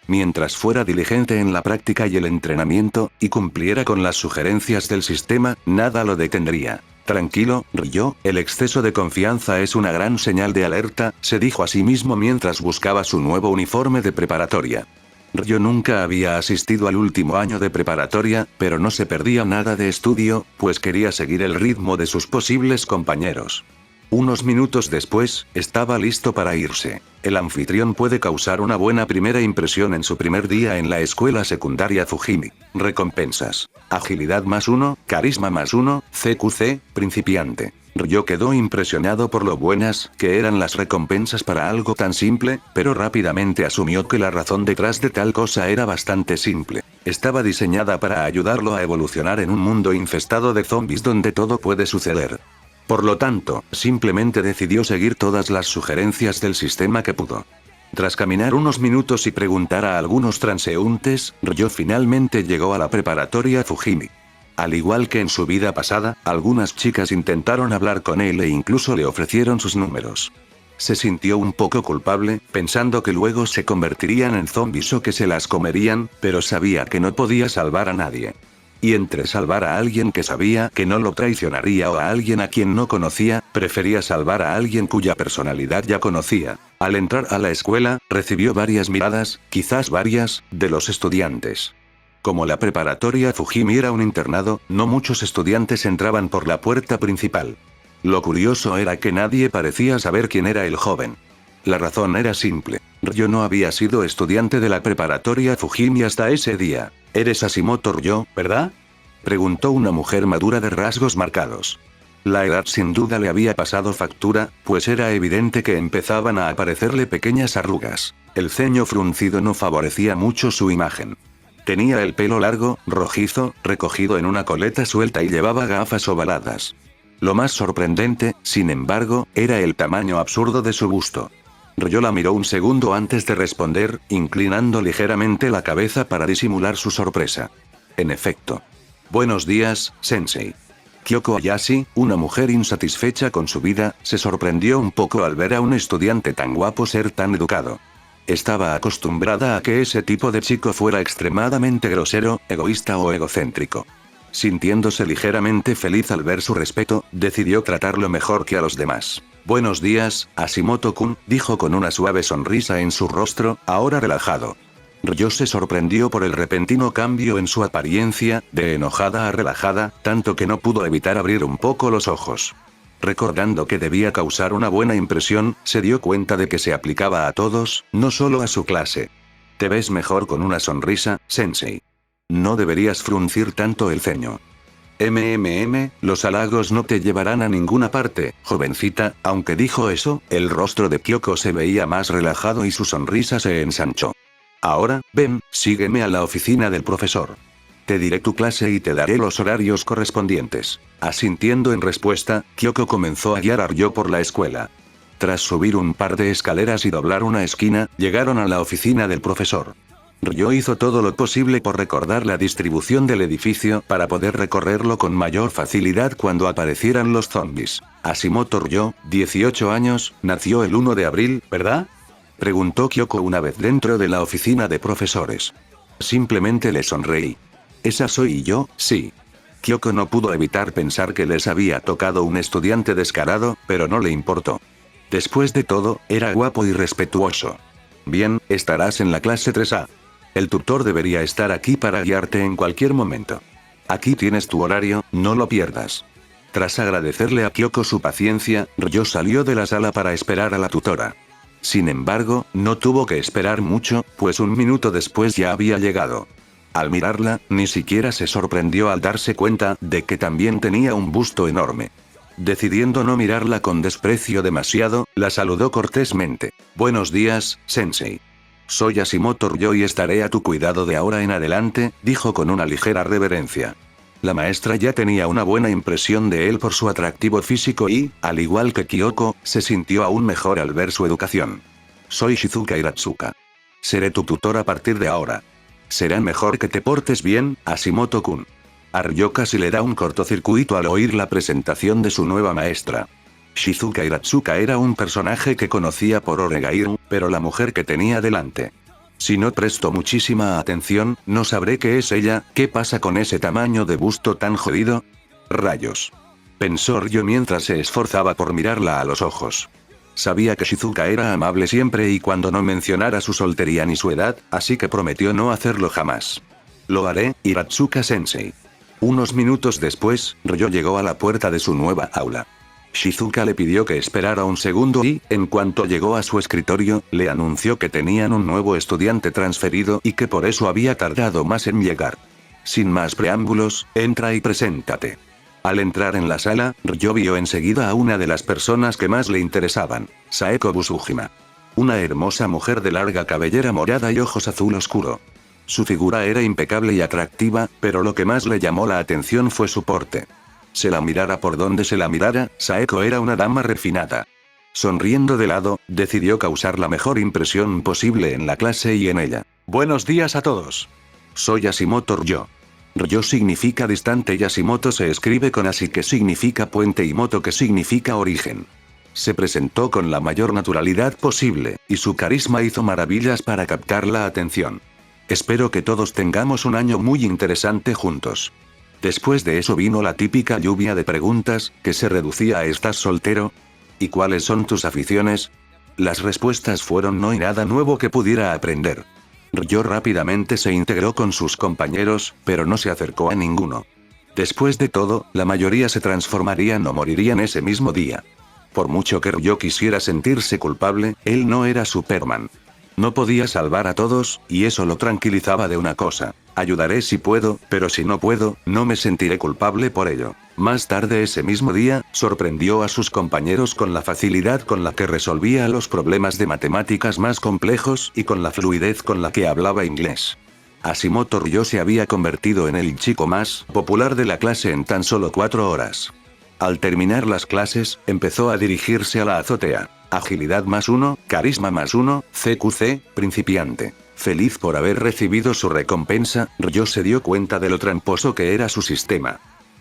Mientras fuera diligente en la práctica y el entrenamiento, y cumpliera con las sugerencias del sistema, nada lo detendría. Tranquilo, Ryo, el exceso de confianza es una gran señal de alerta, se dijo a sí mismo mientras buscaba su nuevo uniforme de preparatoria. Ryo nunca había asistido al último año de preparatoria, pero no se perdía nada de estudio, pues quería seguir el ritmo de sus posibles compañeros. Unos minutos después, estaba listo para irse. El anfitrión puede causar una buena primera impresión en su primer día en la escuela secundaria Fujimi. Recompensas. Agilidad +1, carisma +1, CQC, principiante. Ryo quedó impresionado por lo buenas que eran las recompensas para algo tan simple, pero rápidamente asumió que la razón detrás de tal cosa era bastante simple. Estaba diseñada para ayudarlo a evolucionar en un mundo infestado de zombies donde todo puede suceder. Por lo tanto, simplemente decidió seguir todas las sugerencias del sistema que pudo. Tras caminar unos minutos y preguntar a algunos transeúntes, Ryo finalmente llegó a la preparatoria Fujimi. Al igual que en su vida pasada, algunas chicas intentaron hablar con él e incluso le ofrecieron sus números. Se sintió un poco culpable, pensando que luego se convertirían en zombies o que se las comerían, pero sabía que no podía salvar a nadie. Y entre salvar a alguien que sabía que no lo traicionaría o a alguien a quien no conocía, prefería salvar a alguien cuya personalidad ya conocía. Al entrar a la escuela, recibió varias miradas, quizás varias, de los estudiantes. Como la preparatoria Fujimi era un internado, no muchos estudiantes entraban por la puerta principal. Lo curioso era que nadie parecía saber quién era el joven. La razón era simple. Ryo no había sido estudiante de la preparatoria Fujimi hasta ese día. ¿Eres Hashimoto Ryo, verdad?, preguntó una mujer madura de rasgos marcados. La edad sin duda le había pasado factura, pues era evidente que empezaban a aparecerle pequeñas arrugas. El ceño fruncido no favorecía mucho su imagen. Tenía el pelo largo, rojizo, recogido en una coleta suelta y llevaba gafas ovaladas. Lo más sorprendente, sin embargo, era el tamaño absurdo de su busto. Ryo la miró un segundo antes de responder, inclinando ligeramente la cabeza para disimular su sorpresa. En efecto. Buenos días, sensei. Kyoko Hayashi, una mujer insatisfecha con su vida, se sorprendió un poco al ver a un estudiante tan guapo ser tan educado. Estaba acostumbrada a que ese tipo de chico fuera extremadamente grosero, egoísta o egocéntrico. Sintiéndose ligeramente feliz al ver su respeto, decidió tratarlo mejor que a los demás. Buenos días, Hashimoto-kun, dijo con una suave sonrisa en su rostro, ahora relajado. Ryo se sorprendió por el repentino cambio en su apariencia, de enojada a relajada, tanto que no pudo evitar abrir un poco los ojos. Recordando que debía causar una buena impresión, se dio cuenta de que se aplicaba a todos, no solo a su clase. Te ves mejor con una sonrisa, sensei. No deberías fruncir tanto el ceño. Los halagos no te llevarán a ninguna parte, jovencita. Aunque dijo eso, el rostro de Kyoko se veía más relajado y su sonrisa se ensanchó. Ahora, ven, sígueme a la oficina del profesor. Te diré tu clase y te daré los horarios correspondientes. Asintiendo en respuesta, Kyoko comenzó a guiar a Ryo por la escuela. Tras subir un par de escaleras y doblar una esquina, llegaron a la oficina del profesor. Ryo hizo todo lo posible por recordar la distribución del edificio para poder recorrerlo con mayor facilidad cuando aparecieran los zombies. Hashimoto Ryo, 18 años, nació el 1 de abril, ¿verdad?, preguntó Kyoko una vez dentro de la oficina de profesores. Simplemente le sonreí. Esa soy yo, sí. Kyoko no pudo evitar pensar que les había tocado un estudiante descarado, pero no le importó. Después de todo, era guapo y respetuoso. Bien, estarás en la clase 3A. El tutor debería estar aquí para guiarte en cualquier momento. Aquí tienes tu horario, no lo pierdas. Tras agradecerle a Kyoko su paciencia, Ryo salió de la sala para esperar a la tutora. Sin embargo, no tuvo que esperar mucho, pues un minuto después ya había llegado. Al mirarla, ni siquiera se sorprendió al darse cuenta de que también tenía un busto enorme. Decidiendo no mirarla con desprecio demasiado, la saludó cortésmente. Buenos días, sensei. Soy Hashimoto Ryo y estaré a tu cuidado de ahora en adelante, dijo con una ligera reverencia. La maestra ya tenía una buena impresión de él por su atractivo físico y, al igual que Kyoko, se sintió aún mejor al ver su educación. Soy Shizuka Hiratsuka. Seré tu tutor a partir de ahora. Será mejor que te portes bien, Hashimoto-kun. A Ryo casi le da un cortocircuito al oír la presentación de su nueva maestra. Shizuka Hiratsuka era un personaje que conocía por Oregairu, pero la mujer que tenía delante. Si no presto muchísima atención, no sabré qué es ella. ¿Qué pasa con ese tamaño de busto tan jodido? Rayos. Pensó Ryo mientras se esforzaba por mirarla a los ojos. Sabía que Shizuka era amable siempre y cuando no mencionara su soltería ni su edad, así que prometió no hacerlo jamás. Lo haré, Hiratsuka-sensei. Unos minutos después, Ryo llegó a la puerta de su nueva aula. Shizuka le pidió que esperara un segundo y, en cuanto llegó a su escritorio, le anunció que tenían un nuevo estudiante transferido y que por eso había tardado más en llegar. Sin más preámbulos, entra y preséntate. Al entrar en la sala, Ryo vio enseguida a una de las personas que más le interesaban, Saeko Busujima. Una hermosa mujer de larga cabellera morada y ojos azul oscuro. Su figura era impecable y atractiva, pero lo que más le llamó la atención fue su porte. Se la mirara por donde se la mirara, Saeko era una dama refinada. Sonriendo de lado, decidió causar la mejor impresión posible en la clase y en ella. Buenos días a todos. Soy Hashimoto Ryo. Ryo significa distante y Hashimoto se escribe con Hashi que significa puente y Moto que significa origen. Se presentó con la mayor naturalidad posible, y su carisma hizo maravillas para captar la atención. Espero que todos tengamos un año muy interesante juntos. Después de eso vino la típica lluvia de preguntas, que se reducía a ¿estás soltero? ¿Y cuáles son tus aficiones? Las respuestas fueron no y nada nuevo que pudiera aprender. Ryo rápidamente se integró con sus compañeros, pero no se acercó a ninguno. Después de todo, la mayoría se transformarían o morirían ese mismo día. Por mucho que Ryo quisiera sentirse culpable, él no era Superman. No podía salvar a todos, y eso lo tranquilizaba de una cosa. Ayudaré si puedo, pero si no puedo, no me sentiré culpable por ello. Más tarde ese mismo día, sorprendió a sus compañeros con la facilidad con la que resolvía los problemas de matemáticas más complejos y con la fluidez con la que hablaba inglés. Hashimoto Ryo se había convertido en el chico más popular de la clase en tan solo 4 horas. Al terminar las clases, empezó a dirigirse a la azotea. Agilidad +1, carisma +1, CQC, principiante. Feliz por haber recibido su recompensa, Ryo se dio cuenta de lo tramposo que era su sistema.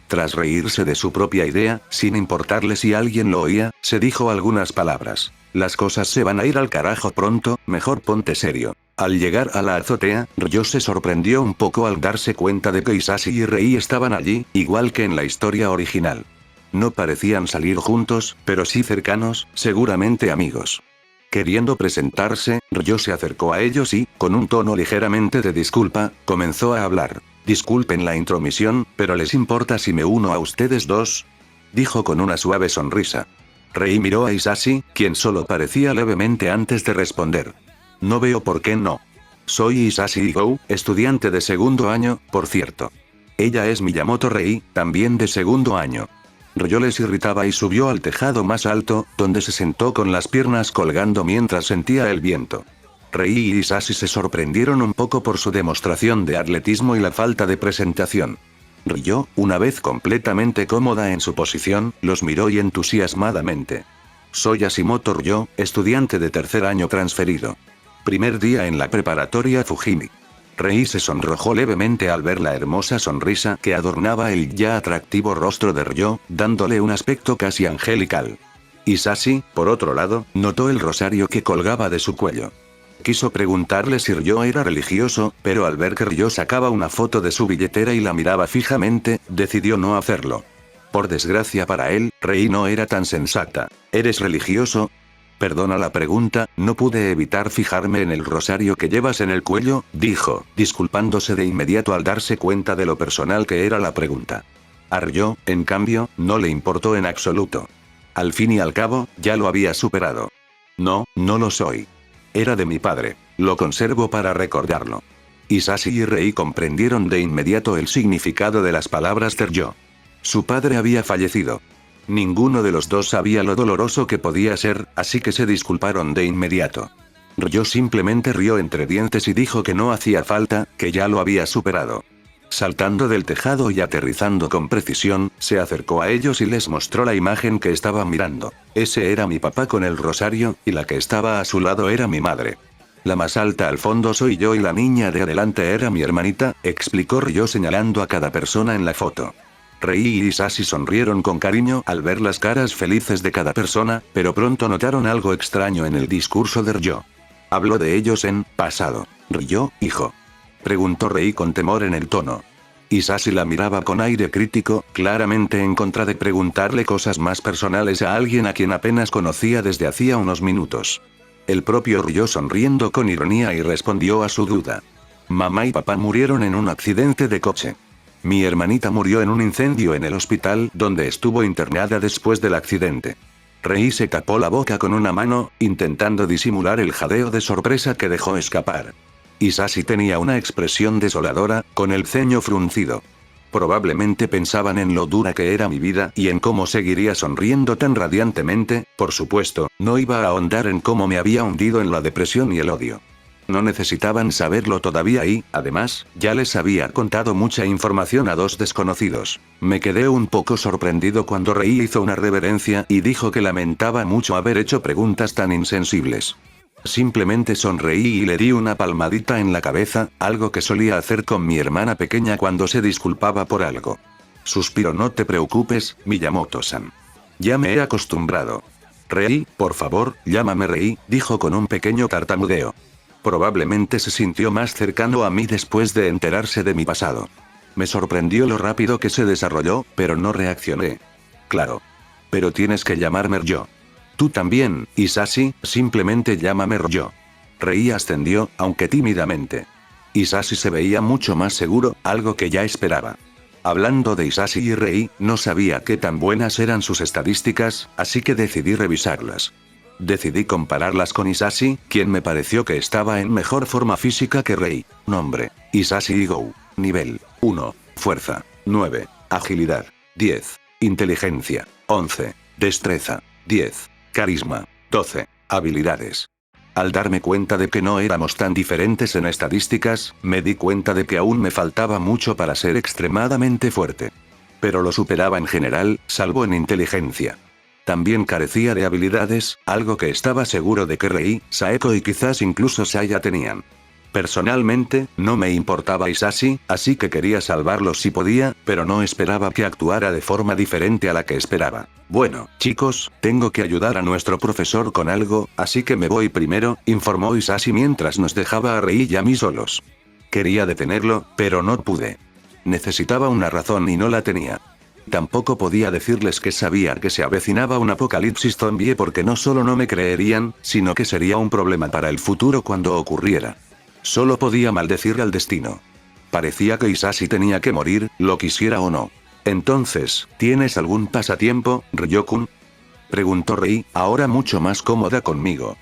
Tras reírse de su propia idea, sin importarle si alguien lo oía, se dijo algunas palabras. Las cosas se van a ir al carajo pronto, mejor ponte serio. Al llegar a la azotea, Ryo se sorprendió un poco al darse cuenta de que Hisashi y Rei estaban allí, igual que en la historia original. No parecían salir juntos, pero sí cercanos, seguramente amigos. Queriendo presentarse, Ryo se acercó a ellos y, con un tono ligeramente de disculpa, comenzó a hablar. Disculpen la intromisión, pero ¿les importa si me uno a ustedes dos? Dijo con una suave sonrisa. Rei miró a Hisashi, quien solo parecía levemente antes de responder. No veo por qué no. Soy Hisashi Igou, estudiante de segundo año, por cierto. Ella es Miyamoto Rei, también de segundo año. Ryo les irritaba y subió al tejado más alto, donde se sentó con las piernas colgando mientras sentía el viento. Rei y Hisashi se sorprendieron un poco por su demostración de atletismo y la falta de presentación. Ryo, una vez completamente cómoda en su posición, los miró y entusiasmadamente. Soy Hashimoto Ryo, estudiante de tercer año transferido. Primer día en la preparatoria Fujimi. Rei se sonrojó levemente al ver la hermosa sonrisa que adornaba el ya atractivo rostro de Ryo, dándole un aspecto casi angelical. Hisashi, por otro lado, notó el rosario que colgaba de su cuello. Quiso preguntarle si Ryo era religioso, pero al ver que Ryo sacaba una foto de su billetera y la miraba fijamente, decidió no hacerlo. Por desgracia para él, Rei no era tan sensata. ¿Eres religioso? Perdona la pregunta, no pude evitar fijarme en el rosario que llevas en el cuello, dijo, disculpándose de inmediato al darse cuenta de lo personal que era la pregunta. A Ryo, en cambio, no le importó en absoluto. Al fin y al cabo, ya lo había superado. No, no lo soy. Era de mi padre. Lo conservo para recordarlo. Hisashi y Rei comprendieron de inmediato el significado de las palabras de Ryo. Su padre había fallecido. Ninguno de los dos sabía lo doloroso que podía ser, así que se disculparon de inmediato. Ryo simplemente rió entre dientes y dijo que no hacía falta, que ya lo había superado. Saltando del tejado y aterrizando con precisión, se acercó a ellos y les mostró la imagen que estaba mirando. Ese era mi papá con el rosario, y la que estaba a su lado era mi madre. La más alta al fondo soy yo y la niña de adelante era mi hermanita, explicó Ryo señalando a cada persona en la foto. Rei y Hisashi sonrieron con cariño al ver las caras felices de cada persona, pero pronto notaron algo extraño en el discurso de Ryo. Habló de ellos en pasado. Ryo, hijo. Preguntó Rei con temor en el tono. Hisashi la miraba con aire crítico, claramente en contra de preguntarle cosas más personales a alguien a quien apenas conocía desde hacía unos minutos. El propio Ryo sonriendo con ironía y respondió a su duda. Mamá y papá murieron en un accidente de coche. Mi hermanita murió en un incendio en el hospital donde estuvo internada después del accidente. Rei se tapó la boca con una mano, intentando disimular el jadeo de sorpresa que dejó escapar. Hisashi tenía una expresión desoladora, con el ceño fruncido. Probablemente pensaban en lo dura que era mi vida y en cómo seguiría sonriendo tan radiantemente. Por supuesto, no iba a ahondar en cómo me había hundido en la depresión y el odio. No necesitaban saberlo todavía y, además, ya les había contado mucha información a dos desconocidos. Me quedé un poco sorprendido cuando Rei hizo una reverencia y dijo que lamentaba mucho haber hecho preguntas tan insensibles. Simplemente sonreí y le di una palmadita en la cabeza, algo que solía hacer con mi hermana pequeña cuando se disculpaba por algo. Suspiro. No te preocupes, Miyamoto-san. Ya me he acostumbrado. Rei, por favor, llámame Rei, dijo con un pequeño tartamudeo. Probablemente se sintió más cercano a mí después de enterarse de mi pasado. Me sorprendió lo rápido que se desarrolló, pero no reaccioné. Claro. Pero tienes que llamarme Ryo. Tú también, Hisashi, simplemente llámame Ryo. Rei ascendió, aunque tímidamente. Hisashi se veía mucho más seguro, algo que ya esperaba. Hablando de Hisashi y Rei, no sabía qué tan buenas eran sus estadísticas, así que decidí revisarlas. Decidí compararlas con Hisashi, quien me pareció que estaba en mejor forma física que Rei. Nombre: Hisashi Igou. Nivel: 1. Fuerza: 9. Agilidad: 10. Inteligencia: 11. Destreza: 10. Carisma: 12. Habilidades. Al darme cuenta de que no éramos tan diferentes en estadísticas, me di cuenta de que aún me faltaba mucho para ser extremadamente fuerte. Pero lo superaba en general, salvo en inteligencia. También carecía de habilidades, algo que estaba seguro de que Rei, Saeko y quizás incluso Saya tenían. Personalmente, no me importaba Hisashi, así que quería salvarlo si podía, pero no esperaba que actuara de forma diferente a la que esperaba. Bueno, chicos, tengo que ayudar a nuestro profesor con algo, así que me voy primero, informó Hisashi mientras nos dejaba a Rei y a mí solos. Quería detenerlo, pero no pude. Necesitaba una razón y no la tenía. Tampoco podía decirles que sabía que se avecinaba un apocalipsis zombie porque no solo no me creerían, sino que sería un problema para el futuro cuando ocurriera. Solo podía maldecir al destino. Parecía que Hisashi tenía que morir, lo quisiera o no. Entonces, ¿tienes algún pasatiempo, Ryo-kun? Preguntó Rei, ahora mucho más cómoda conmigo.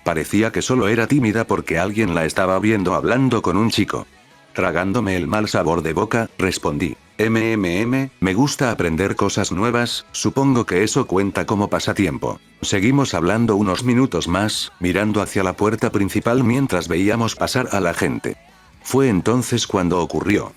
Parecía que solo era tímida porque alguien la estaba viendo hablando con un chico. Tragándome el mal sabor de boca, respondí. Me gusta aprender cosas nuevas, supongo que eso cuenta como pasatiempo. Seguimos hablando unos minutos más, mirando hacia la puerta principal mientras veíamos pasar a la gente. Fue entonces cuando ocurrió.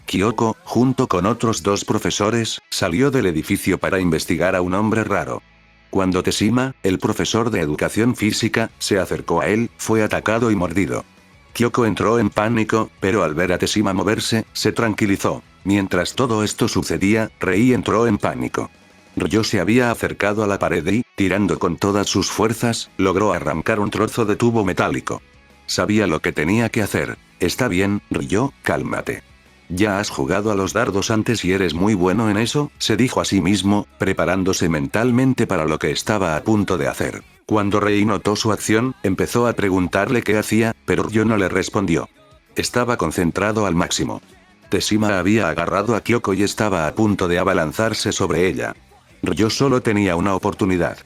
Kyoko, junto con otros dos profesores, salió del edificio para investigar a un hombre raro. Cuando Teshima, el profesor de educación física, se acercó a él, fue atacado y mordido. Kyoko entró en pánico, pero al ver a Teshima moverse, se tranquilizó. Mientras todo esto sucedía, Rei entró en pánico. Ryo se había acercado a la pared y, tirando con todas sus fuerzas, logró arrancar un trozo de tubo metálico. Sabía lo que tenía que hacer. Está bien, Ryo, cálmate. Ya has jugado a los dardos antes y eres muy bueno en eso, se dijo a sí mismo, preparándose mentalmente para lo que estaba a punto de hacer. Cuando Rei notó su acción, empezó a preguntarle qué hacía, pero Ryo no le respondió. Estaba concentrado al máximo. Teshima había agarrado a Kyoko y estaba a punto de abalanzarse sobre ella. Ryo solo tenía una oportunidad.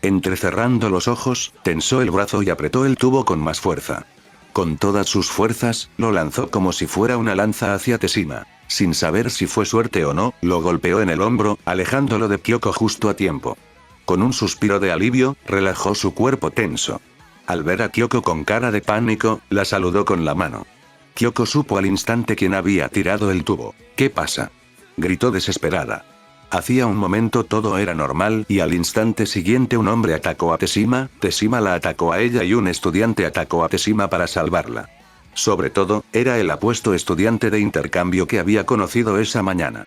Entrecerrando los ojos, tensó el brazo y apretó el tubo con más fuerza. Con todas sus fuerzas, lo lanzó como si fuera una lanza hacia Teshima. Sin saber si fue suerte o no, lo golpeó en el hombro, alejándolo de Kyoko justo a tiempo. Con un suspiro de alivio, relajó su cuerpo tenso. Al ver a Kyoko con cara de pánico, la saludó con la mano. Kyoko supo al instante quién había tirado el tubo. ¿Qué pasa?, gritó desesperada. Hacía un momento todo era normal y al instante siguiente un hombre atacó a Teshima, Teshima la atacó a ella y un estudiante atacó a Teshima para salvarla. Sobre todo, era el apuesto estudiante de intercambio que había conocido esa mañana.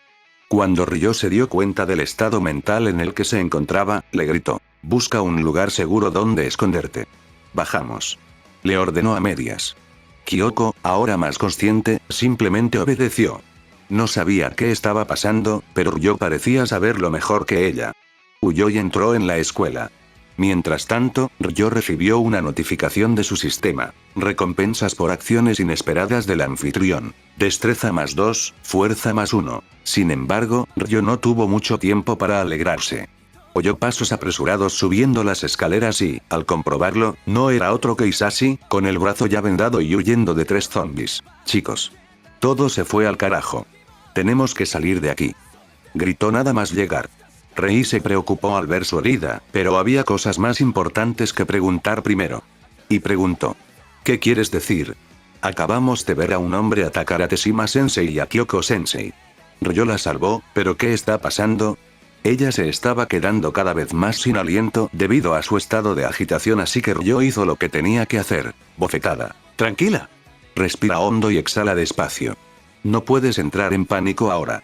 Cuando Ryo se dio cuenta del estado mental en el que se encontraba, le gritó: «Busca un lugar seguro donde esconderte. Bajamos», le ordenó a medias. Kyoko, ahora más consciente, simplemente obedeció. No sabía qué estaba pasando, pero Ryo parecía saberlo mejor que ella. Huyó y entró en la escuela. Mientras tanto, Ryo recibió una notificación de su sistema. Recompensas por acciones inesperadas del anfitrión. Destreza +2, fuerza +1. Sin embargo, Ryo no tuvo mucho tiempo para alegrarse. Oyó pasos apresurados subiendo las escaleras y, al comprobarlo, no era otro que Hisashi, con el brazo ya vendado y huyendo de 3 zombies. «Chicos. Todo se fue al carajo. Tenemos que salir de aquí», gritó nada más llegar. Rei se preocupó al ver su herida, pero había cosas más importantes que preguntar primero. Y preguntó: «¿Qué quieres decir? Acabamos de ver a un hombre atacar a Teshima-sensei y a Kyoko-sensei. Ryo la salvó, pero ¿qué está pasando?». Ella se estaba quedando cada vez más sin aliento debido a su estado de agitación, así que Ryo hizo lo que tenía que hacer. Bofetada. «Tranquila. Respira hondo y exhala despacio. No puedes entrar en pánico ahora»,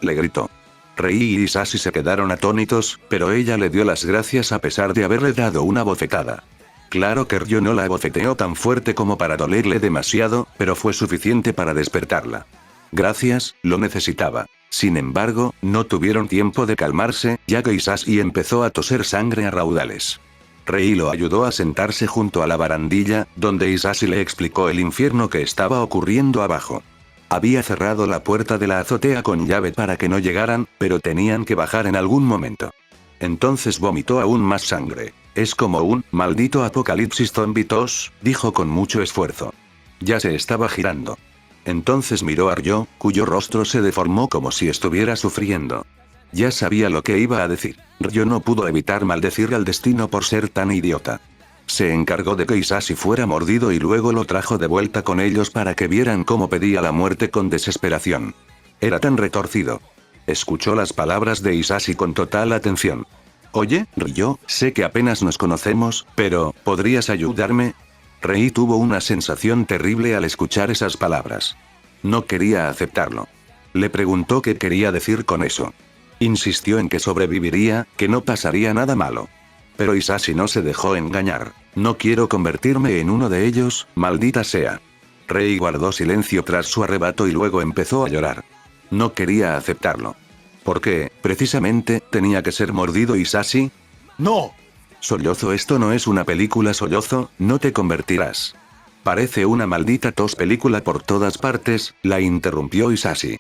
le gritó. Rei y Hisashi se quedaron atónitos, pero ella le dio las gracias a pesar de haberle dado una bofetada. Claro que Ryo no la bofeteó tan fuerte como para dolerle demasiado, pero fue suficiente para despertarla. Gracias, lo necesitaba. Sin embargo, no tuvieron tiempo de calmarse, ya que Hisashi empezó a toser sangre a raudales. Rei lo ayudó a sentarse junto a la barandilla, donde Hisashi le explicó el infierno que estaba ocurriendo abajo. Había cerrado la puerta de la azotea con llave para que no llegaran, pero tenían que bajar en algún momento. Entonces vomitó aún más sangre. «Es como un maldito apocalipsis zombitos», dijo con mucho esfuerzo. Ya se estaba girando. Entonces miró a Ryo, cuyo rostro se deformó como si estuviera sufriendo. Ya sabía lo que iba a decir. Ryo no pudo evitar maldecir al destino por ser tan idiota. Se encargó de que Hisashi fuera mordido y luego lo trajo de vuelta con ellos para que vieran cómo pedía la muerte con desesperación. Era tan retorcido. Escuchó las palabras de Hisashi con total atención. «Oye, Ryo, sé que apenas nos conocemos, pero, ¿podrías ayudarme?». Rei tuvo una sensación terrible al escuchar esas palabras. No quería aceptarlo. Le preguntó qué quería decir con eso. Insistió en que sobreviviría, que no pasaría nada malo. Pero Hisashi no se dejó engañar. «No quiero convertirme en uno de ellos, maldita sea». Rei guardó silencio tras su arrebato y luego empezó a llorar. No quería aceptarlo. ¿Por qué, precisamente, tenía que ser mordido Hisashi? «¡No!». Sollozo. «Esto no es una película sollozo, no te convertirás». «Parece una maldita tos película por todas partes», la interrumpió Hisashi.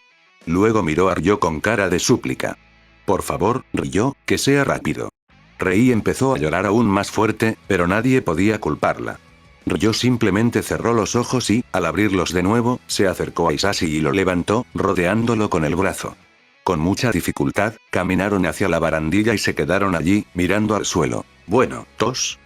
Luego miró a Ryo con cara de súplica. «Por favor, Ryo, que sea rápido». Rei empezó a llorar aún más fuerte, pero nadie podía culparla. Ryo simplemente cerró los ojos y, al abrirlos de nuevo, se acercó a Hisashi y lo levantó, rodeándolo con el brazo. Con mucha dificultad, caminaron hacia la barandilla y se quedaron allí, mirando al suelo. «Bueno,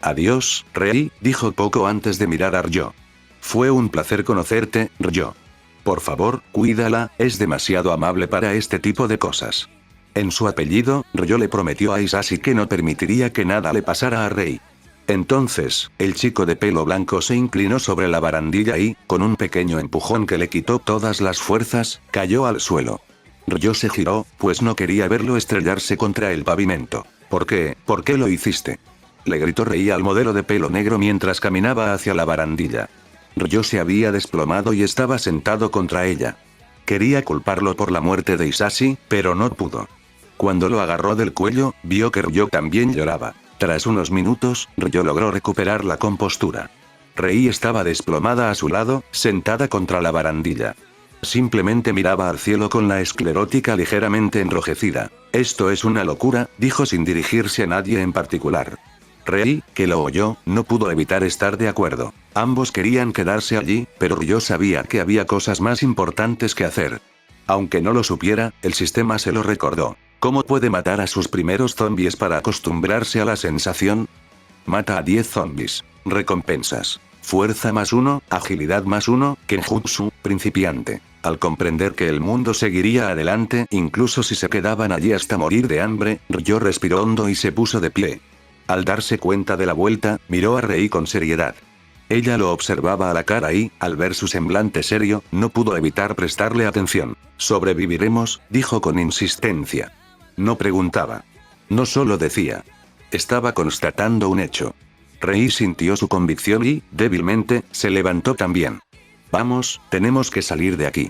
adiós, Rei», dijo poco antes de mirar a Ryo. «Fue un placer conocerte, Ryo. Por favor, cuídala, es demasiado amable para este tipo de cosas». En su apellido, Ryo le prometió a Hisashi que no permitiría que nada le pasara a Rei. Entonces, el chico de pelo blanco se inclinó sobre la barandilla y, con un pequeño empujón que le quitó todas las fuerzas, cayó al suelo. Ryo se giró, pues no quería verlo estrellarse contra el pavimento. «¿Por qué? ¿Por qué lo hiciste?», le gritó Rei al modelo de pelo negro mientras caminaba hacia la barandilla. Ryo se había desplomado y estaba sentado contra ella. Quería culparlo por la muerte de Hisashi, pero no pudo. Cuando lo agarró del cuello, vio que Ryo también lloraba. Tras unos minutos, Ryo logró recuperar la compostura. Rei estaba desplomada a su lado, sentada contra la barandilla. Simplemente miraba al cielo con la esclerótica ligeramente enrojecida. «Esto es una locura», dijo sin dirigirse a nadie en particular. Rei, que lo oyó, no pudo evitar estar de acuerdo. Ambos querían quedarse allí, pero Ryo sabía que había cosas más importantes que hacer. Aunque no lo supiera, el sistema se lo recordó. ¿Cómo puede matar a sus primeros zombies para acostumbrarse a la sensación? Mata a 10 zombies. Recompensas. Fuerza +1, agilidad +1, Kenjutsu, principiante. Al comprender que el mundo seguiría adelante incluso si se quedaban allí hasta morir de hambre, Ryo respiró hondo y se puso de pie. Al darse cuenta de la vuelta, miró a Rei con seriedad. Ella lo observaba a la cara y, al ver su semblante serio, no pudo evitar prestarle atención. «Sobreviviremos», dijo con insistencia. No preguntaba. No solo decía. Estaba constatando un hecho. Rei sintió su convicción y, débilmente, se levantó también. «Vamos, tenemos que salir de aquí».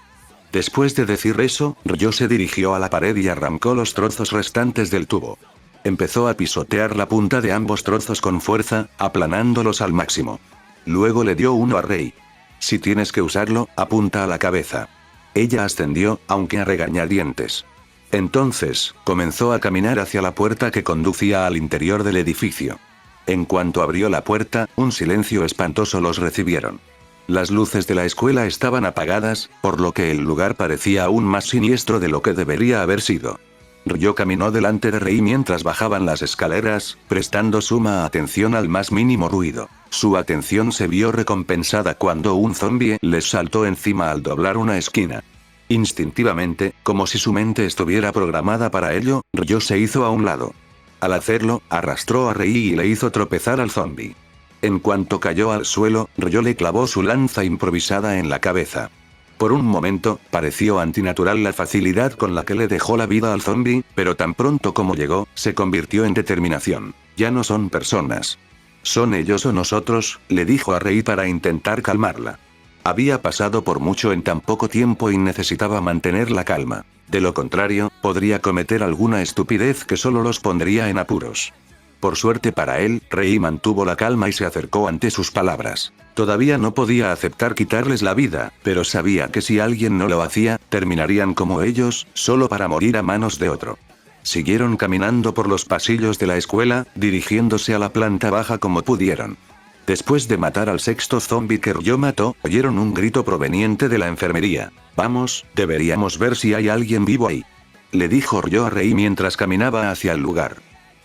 Después de decir eso, Ryo se dirigió a la pared y arrancó los trozos restantes del tubo. Empezó a pisotear la punta de ambos trozos con fuerza, aplanándolos al máximo. Luego le dio uno a Rei. «Si tienes que usarlo, apunta a la cabeza». Ella ascendió, aunque a regañadientes. Entonces, comenzó a caminar hacia la puerta que conducía al interior del edificio. En cuanto abrió la puerta, un silencio espantoso los recibieron. Las luces de la escuela estaban apagadas, por lo que el lugar parecía aún más siniestro de lo que debería haber sido. Ryo caminó delante de Rei mientras bajaban las escaleras, prestando suma atención al más mínimo ruido. Su atención se vio recompensada cuando un zombie les saltó encima al doblar una esquina. Instintivamente, como si su mente estuviera programada para ello, Ryo se hizo a un lado. Al hacerlo, arrastró a Rei y le hizo tropezar al zombie. En cuanto cayó al suelo, Ryo le clavó su lanza improvisada en la cabeza. Por un momento, pareció antinatural la facilidad con la que le dejó la vida al zombie, pero tan pronto como llegó, se convirtió en determinación. Ya no son personas. «Son ellos o nosotros», le dijo a Rei para intentar calmarla. Había pasado por mucho en tan poco tiempo y necesitaba mantener la calma. De lo contrario, podría cometer alguna estupidez que solo los pondría en apuros. Por suerte para él, Rei mantuvo la calma y se acercó ante sus palabras. Todavía no podía aceptar quitarles la vida, pero sabía que si alguien no lo hacía, terminarían como ellos, solo para morir a manos de otro. Siguieron caminando por los pasillos de la escuela, dirigiéndose a la planta baja como pudieron. Después de matar al sexto zombie que Ryo mató, oyeron un grito proveniente de la enfermería. «Vamos, deberíamos ver si hay alguien vivo ahí», le dijo Ryo a Rei mientras caminaba hacia el lugar.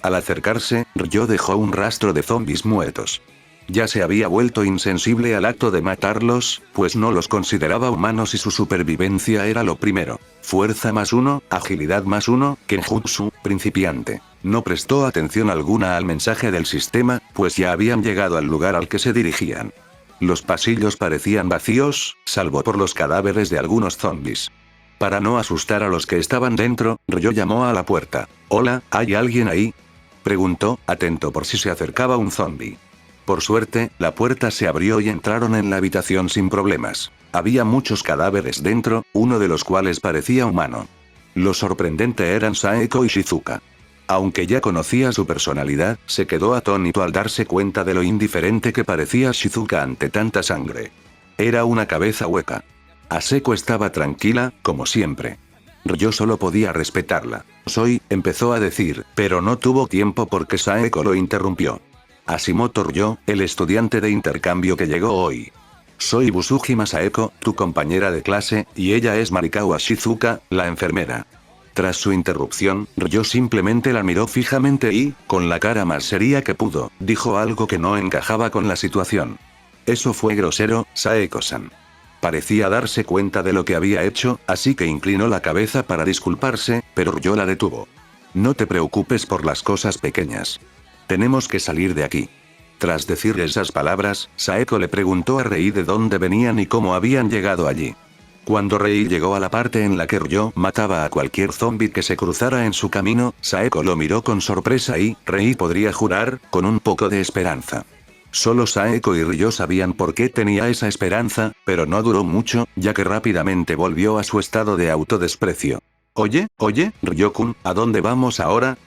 Al acercarse, Ryo dejó un rastro de zombies muertos. Ya se había vuelto insensible al acto de matarlos, pues no los consideraba humanos y su supervivencia era lo primero. Fuerza +1, agilidad +1, Kenjutsu, principiante. No prestó atención alguna al mensaje del sistema, pues ya habían llegado al lugar al que se dirigían. Los pasillos parecían vacíos, salvo por los cadáveres de algunos zombies. Para no asustar a los que estaban dentro, Ryo llamó a la puerta. «Hola, ¿hay alguien ahí?», preguntó, atento por si se acercaba un zombie. Por suerte, la puerta se abrió y entraron en la habitación sin problemas. Había muchos cadáveres dentro, uno de los cuales parecía humano. Lo sorprendente eran Saeko y Shizuka. Aunque ya conocía su personalidad, se quedó atónito al darse cuenta de lo indiferente que parecía Shizuka ante tanta sangre. Era una cabeza hueca. Aseko estaba tranquila, como siempre. Ryo solo podía respetarla. Empezó a decir, pero no tuvo tiempo porque Saeko lo interrumpió. «Hashimoto Ryo, el estudiante de intercambio que llegó hoy. Soy Busujima Saeko, tu compañera de clase, y ella es Marikawa Shizuka, la enfermera». Tras su interrupción, Ryo simplemente la miró fijamente y, con la cara más seria que pudo, dijo algo que no encajaba con la situación. «Eso fue grosero, Saeko-san». Parecía darse cuenta de lo que había hecho, así que inclinó la cabeza para disculparse, pero Ryo la detuvo. «No te preocupes por las cosas pequeñas. Tenemos que salir de aquí». Tras decir esas palabras, Saeko le preguntó a Rei de dónde venían y cómo habían llegado allí. Cuando Rei llegó a la parte en la que Ryo mataba a cualquier zombie que se cruzara en su camino, Saeko lo miró con sorpresa y, Rei podría jurar, con un poco de esperanza. Solo Saeko y Ryo sabían por qué tenía esa esperanza, pero no duró mucho, ya que rápidamente volvió a su estado de autodesprecio. Oye, Ryo-kun, ¿a dónde vamos ahora?»,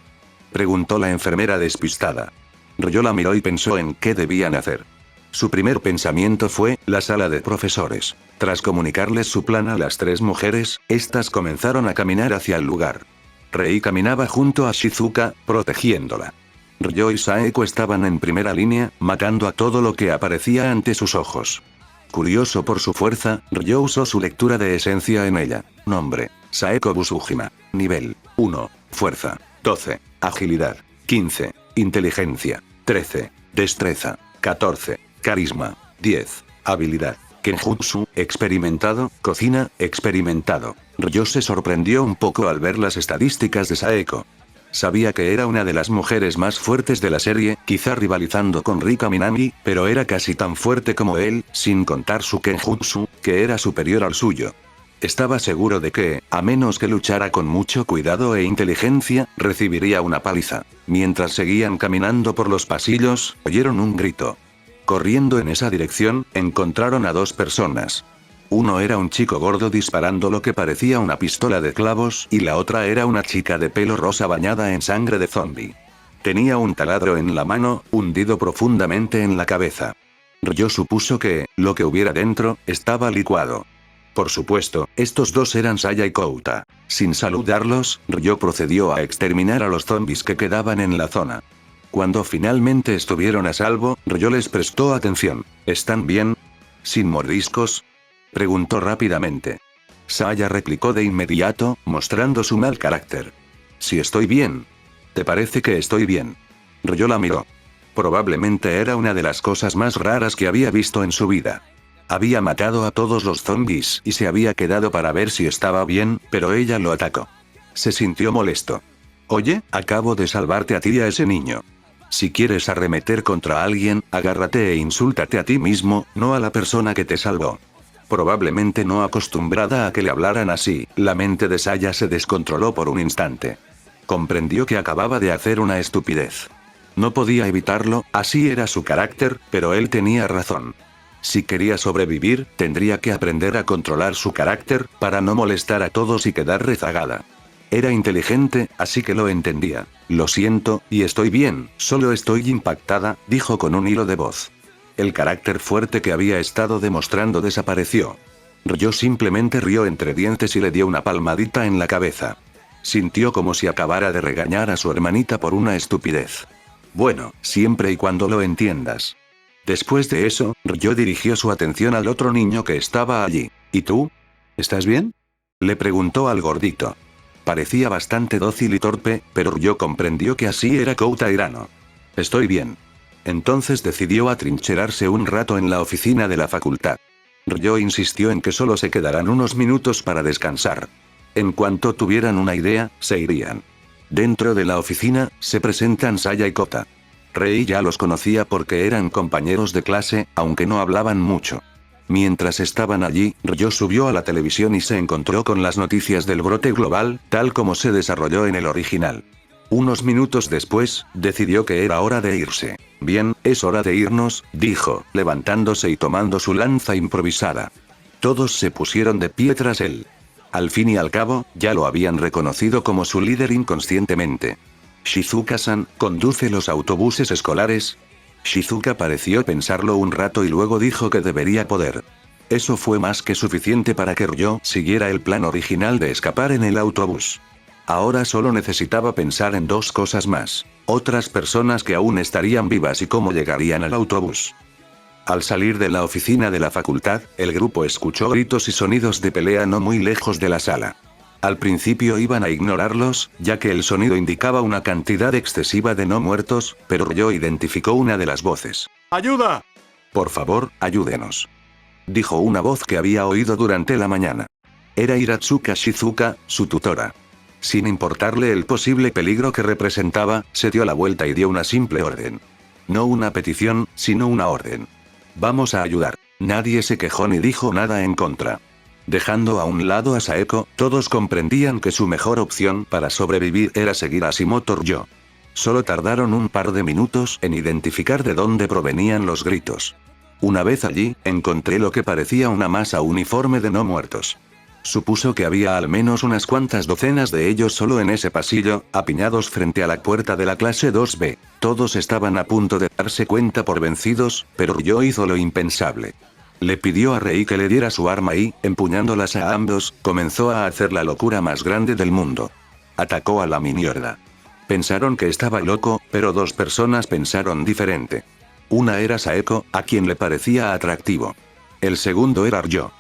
preguntó la enfermera despistada. Ryo la miró y pensó en qué debían hacer. Su primer pensamiento fue, la sala de profesores. Tras comunicarles su plan a las tres mujeres, estas comenzaron a caminar hacia el lugar. Rei caminaba junto a Shizuka, protegiéndola. Ryo y Saeko estaban en primera línea, matando a todo lo que aparecía ante sus ojos. Curioso por su fuerza, Ryo usó su lectura de esencia en ella. Nombre: Saeko Busujima. Nivel: 1. Fuerza: 12. Agilidad: 15. Inteligencia: 13. Destreza: 14. Carisma: 10. Habilidad. Kenjutsu, experimentado, cocina, experimentado. Ryo se sorprendió un poco al ver las estadísticas de Saeko. Sabía que era una de las mujeres más fuertes de la serie, quizá rivalizando con Rika Minami, pero era casi tan fuerte como él, sin contar su Kenjutsu, que era superior al suyo. Estaba seguro de que, a menos que luchara con mucho cuidado e inteligencia, recibiría una paliza. Mientras seguían caminando por los pasillos, oyeron un grito. Corriendo en esa dirección, encontraron a dos personas. Uno era un chico gordo disparando lo que parecía una pistola de clavos y la otra era una chica de pelo rosa bañada en sangre de zombie. Tenía un taladro en la mano, hundido profundamente en la cabeza. Ryo supuso que, lo que hubiera dentro, estaba licuado. Por supuesto, estos dos eran Saya y Kouta. Sin saludarlos, Ryo procedió a exterminar a los zombies que quedaban en la zona. Cuando finalmente estuvieron a salvo, Ryo les prestó atención. ¿Están bien? ¿Sin mordiscos?, preguntó rápidamente. Saya replicó de inmediato, mostrando su mal carácter. Si estoy bien. ¿Te parece que estoy bien? Ryo la miró. Probablemente era una de las cosas más raras que había visto en su vida. Había matado a todos los zombies y se había quedado para ver si estaba bien, pero ella lo atacó. Se sintió molesto. Oye, acabo de salvarte a ti y a ese niño. Si quieres arremeter contra alguien, agárrate e insúltate a ti mismo, no a la persona que te salvó. Probablemente no acostumbrada a que le hablaran así, la mente de Saya se descontroló por un instante. Comprendió que acababa de hacer una estupidez. No podía evitarlo, así era su carácter, pero él tenía razón. Si quería sobrevivir, tendría que aprender a controlar su carácter, para no molestar a todos y quedar rezagada. Era inteligente, así que lo entendía. Lo siento, y estoy bien, solo estoy impactada, dijo con un hilo de voz. El carácter fuerte que había estado demostrando desapareció. Ryo simplemente rió entre dientes y le dio una palmadita en la cabeza. Sintió como si acabara de regañar a su hermanita por una estupidez. Bueno, siempre y cuando lo entiendas. Después de eso, Ryo dirigió su atención al otro niño que estaba allí. ¿Y tú? ¿Estás bien?, le preguntó al gordito. Parecía bastante dócil y torpe, pero Ryo comprendió que así era Kouta Hirano. Estoy bien. Entonces decidió atrincherarse un rato en la oficina de la facultad. Ryo insistió en que solo se quedarán unos minutos para descansar. En cuanto tuvieran una idea, se irían. Dentro de la oficina, se presentan Saya y Kouta. Rei ya los conocía porque eran compañeros de clase, aunque no hablaban mucho. Mientras estaban allí, Ryo subió a la televisión y se encontró con las noticias del brote global, tal como se desarrolló en el original. Unos minutos después, decidió que era hora de irse. Bien, es hora de irnos, dijo, levantándose y tomando su lanza improvisada. Todos se pusieron de pie tras él. Al fin y al cabo, ya lo habían reconocido como su líder inconscientemente. Shizuka-san, ¿conduce los autobuses escolares? Shizuka pareció pensarlo un rato y luego dijo que debería poder. Eso fue más que suficiente para que Ryo siguiera el plan original de escapar en el autobús. Ahora solo necesitaba pensar en dos cosas más. Otras personas que aún estarían vivas y cómo llegarían al autobús. Al salir de la oficina de la facultad, el grupo escuchó gritos y sonidos de pelea no muy lejos de la sala. Al principio iban a ignorarlos, ya que el sonido indicaba una cantidad excesiva de no muertos, pero Ryo identificó una de las voces. ¡Ayuda! Por favor, ayúdenos, dijo una voz que había oído durante la mañana. Era Hiratsuka Shizuka, su tutora. Sin importarle el posible peligro que representaba, se dio la vuelta y dio una simple orden. No una petición, sino una orden. Vamos a ayudar. Nadie se quejó ni dijo nada en contra. Dejando a un lado a Saeko, todos comprendían que su mejor opción para sobrevivir era seguir a Hashimoto Ryo. Solo tardaron un par de minutos en identificar de dónde provenían los gritos. Una vez allí, encontré lo que parecía una masa uniforme de no muertos. Supuso que había al menos unas cuantas docenas de ellos solo en ese pasillo, apiñados frente a la puerta de la clase 2B. Todos estaban a punto de darse cuenta por vencidos, pero Ryo hizo lo impensable. Le pidió a Rei que le diera su arma y, empuñándolas a ambos, comenzó a hacer la locura más grande del mundo. Atacó a la miniorda. Pensaron que estaba loco, pero dos personas pensaron diferente. Una era Saeko, a quien le parecía atractivo. El segundo era Ryo.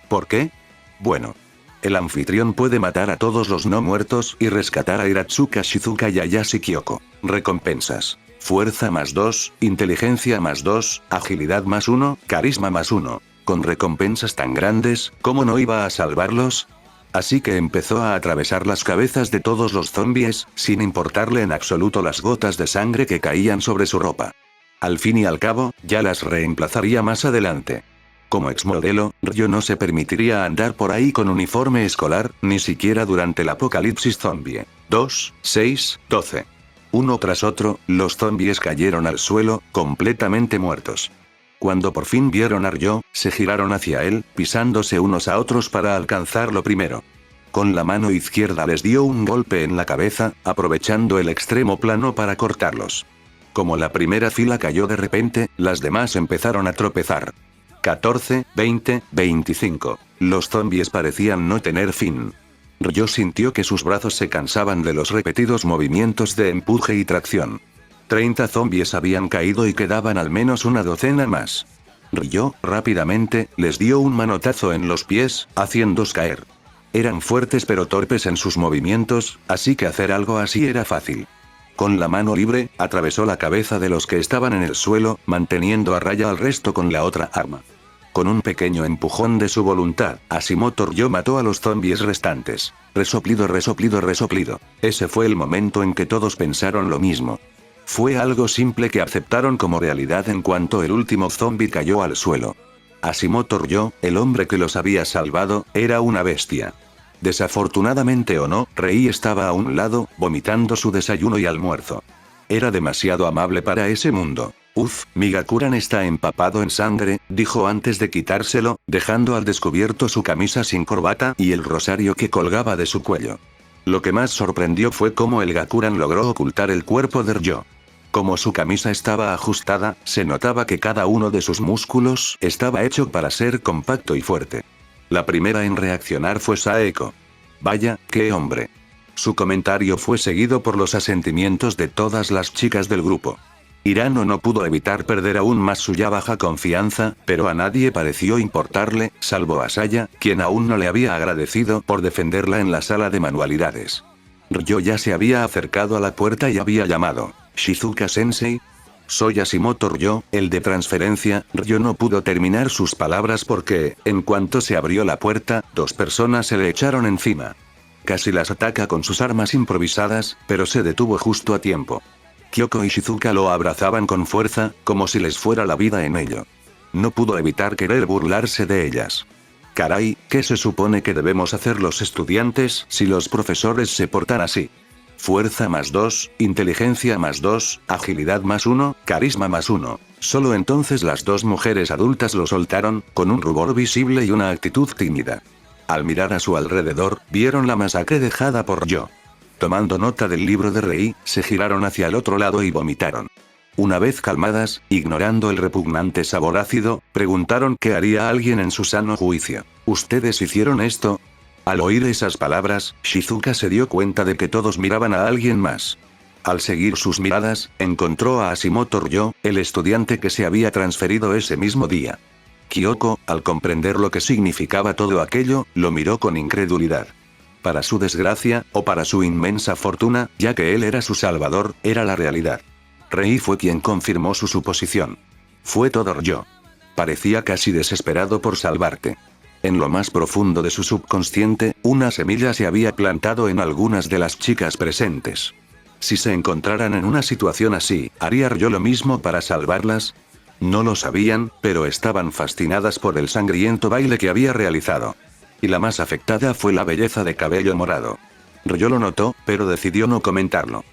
¿Por qué? Bueno. El anfitrión puede matar a todos los no muertos y rescatar a Hiratsuka Shizuka y Ayashi Kyoko. Recompensas. Fuerza +2, inteligencia +2, agilidad +1, carisma +1. Con recompensas tan grandes, ¿cómo no iba a salvarlos? Así que empezó a atravesar las cabezas de todos los zombies, sin importarle en absoluto las gotas de sangre que caían sobre su ropa. Al fin y al cabo, ya las reemplazaría más adelante. Como exmodelo, Ryo no se permitiría andar por ahí con uniforme escolar, ni siquiera durante el apocalipsis zombie. 2, 6, 12. Uno tras otro, los zombies cayeron al suelo, completamente muertos. Cuando por fin vieron a Ryo, se giraron hacia él, pisándose unos a otros para alcanzarlo primero. Con la mano izquierda les dio un golpe en la cabeza, aprovechando el extremo plano para cortarlos. Como la primera fila cayó de repente, las demás empezaron a tropezar. 14, 20, 25. Los zombies parecían no tener fin. Ryo sintió que sus brazos se cansaban de los repetidos movimientos de empuje y tracción. 30 zombies habían caído y quedaban al menos una docena más. Ryo, rápidamente, les dio un manotazo en los pies, haciéndolos caer. Eran fuertes pero torpes en sus movimientos, así que hacer algo así era fácil. Con la mano libre, atravesó la cabeza de los que estaban en el suelo, manteniendo a raya al resto con la otra arma. Con un pequeño empujón de su voluntad, Hashimoto Ryo mató a los zombies restantes. Resoplido, resoplido, resoplido. Ese fue el momento en que todos pensaron lo mismo. Fue algo simple que aceptaron como realidad en cuanto el último zombie cayó al suelo. Hashimoto Ryo, el hombre que los había salvado, era una bestia. Desafortunadamente o no, Rei estaba a un lado, vomitando su desayuno y almuerzo. Era demasiado amable para ese mundo. Mi Gakuran está empapado en sangre, dijo antes de quitárselo, dejando al descubierto su camisa sin corbata y el rosario que colgaba de su cuello. Lo que más sorprendió fue cómo el Gakuran logró ocultar el cuerpo de Ryo. Como su camisa estaba ajustada, se notaba que cada uno de sus músculos estaba hecho para ser compacto y fuerte. La primera en reaccionar fue Saeko. Vaya, qué hombre. Su comentario fue seguido por los asentimientos de todas las chicas del grupo. Hirano no pudo evitar perder aún más su ya baja confianza, pero a nadie pareció importarle, salvo a Saya, quien aún no le había agradecido por defenderla en la sala de manualidades. Ryo ya se había acercado a la puerta y había llamado. ¿Shizuka-sensei? Soy Hashimoto Ryo, el de transferencia. Ryo no pudo terminar sus palabras porque, en cuanto se abrió la puerta, dos personas se le echaron encima. Casi las ataca con sus armas improvisadas, pero se detuvo justo a tiempo. Kyoko y Shizuka lo abrazaban con fuerza, como si les fuera la vida en ello. No pudo evitar querer burlarse de ellas. Caray, ¿qué se supone que debemos hacer los estudiantes si los profesores se portan así? Fuerza +2, inteligencia +2, agilidad +1, carisma +1. Solo entonces las dos mujeres adultas lo soltaron, con un rubor visible y una actitud tímida. Al mirar a su alrededor, vieron la masacre dejada por Ryo. Tomando nota del libro de Rei, se giraron hacia el otro lado y vomitaron. Una vez calmadas, ignorando el repugnante sabor ácido, preguntaron qué haría alguien en su sano juicio. ¿Ustedes hicieron esto? Al oír esas palabras, Shizuka se dio cuenta de que todos miraban a alguien más. Al seguir sus miradas, encontró a Hashimoto Ryo, el estudiante que se había transferido ese mismo día. Kyoko, al comprender lo que significaba todo aquello, lo miró con incredulidad. Para su desgracia, o para su inmensa fortuna, ya que él era su salvador, era la realidad. Rei fue quien confirmó su suposición. Fue todo Ryo. Parecía casi desesperado por salvarte. En lo más profundo de su subconsciente, una semilla se había plantado en algunas de las chicas presentes. Si se encontraran en una situación así, ¿haría Ryo lo mismo para salvarlas? No lo sabían, pero estaban fascinadas por el sangriento baile que había realizado. Y la más afectada fue la belleza de cabello morado. Ryo lo notó, pero decidió no comentarlo.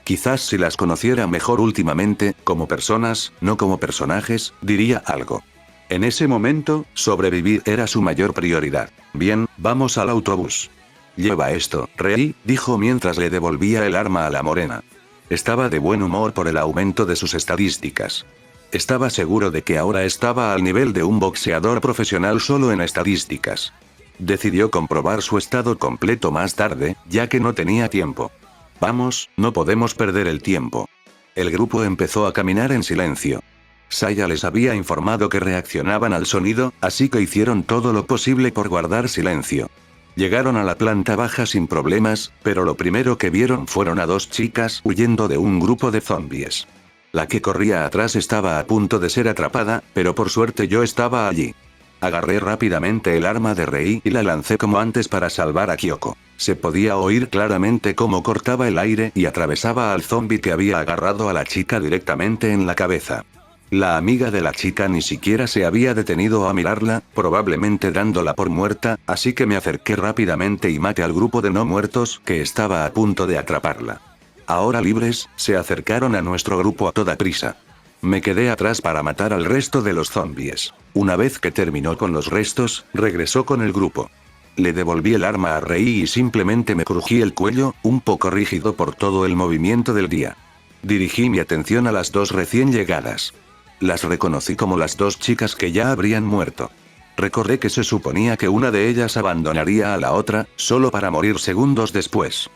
Quizás si las conociera mejor últimamente, como personas, no como personajes, diría algo. En ese momento, sobrevivir era su mayor prioridad. Bien, vamos al autobús. Lleva esto, Rei, dijo mientras le devolvía el arma a la morena. Estaba de buen humor por el aumento de sus estadísticas. Estaba seguro de que ahora estaba al nivel de un boxeador profesional solo en estadísticas. Decidió comprobar su estado completo más tarde, ya que no tenía tiempo. Vamos, no podemos perder el tiempo. El grupo empezó a caminar en silencio. Saya les había informado que reaccionaban al sonido, así que hicieron todo lo posible por guardar silencio. Llegaron a la planta baja sin problemas, pero lo primero que vieron fueron a dos chicas huyendo de un grupo de zombies. La que corría atrás estaba a punto de ser atrapada, pero por suerte yo estaba allí. Agarré rápidamente el arma de Rei y la lancé como antes para salvar a Kyoko. Se podía oír claramente cómo cortaba el aire y atravesaba al zombi que había agarrado a la chica directamente en la cabeza. La amiga de la chica ni siquiera se había detenido a mirarla, probablemente dándola por muerta, así que me acerqué rápidamente y maté al grupo de no muertos que estaba a punto de atraparla. Ahora libres, se acercaron a nuestro grupo a toda prisa. Me quedé atrás para matar al resto de los zombies. Una vez que terminó con los restos, regresó con el grupo. Le devolví el arma a Rei y simplemente me crují el cuello, un poco rígido por todo el movimiento del día. Dirigí mi atención a las dos recién llegadas. Las reconocí como las dos chicas que ya habrían muerto. Recordé que se suponía que una de ellas abandonaría a la otra, solo para morir segundos después.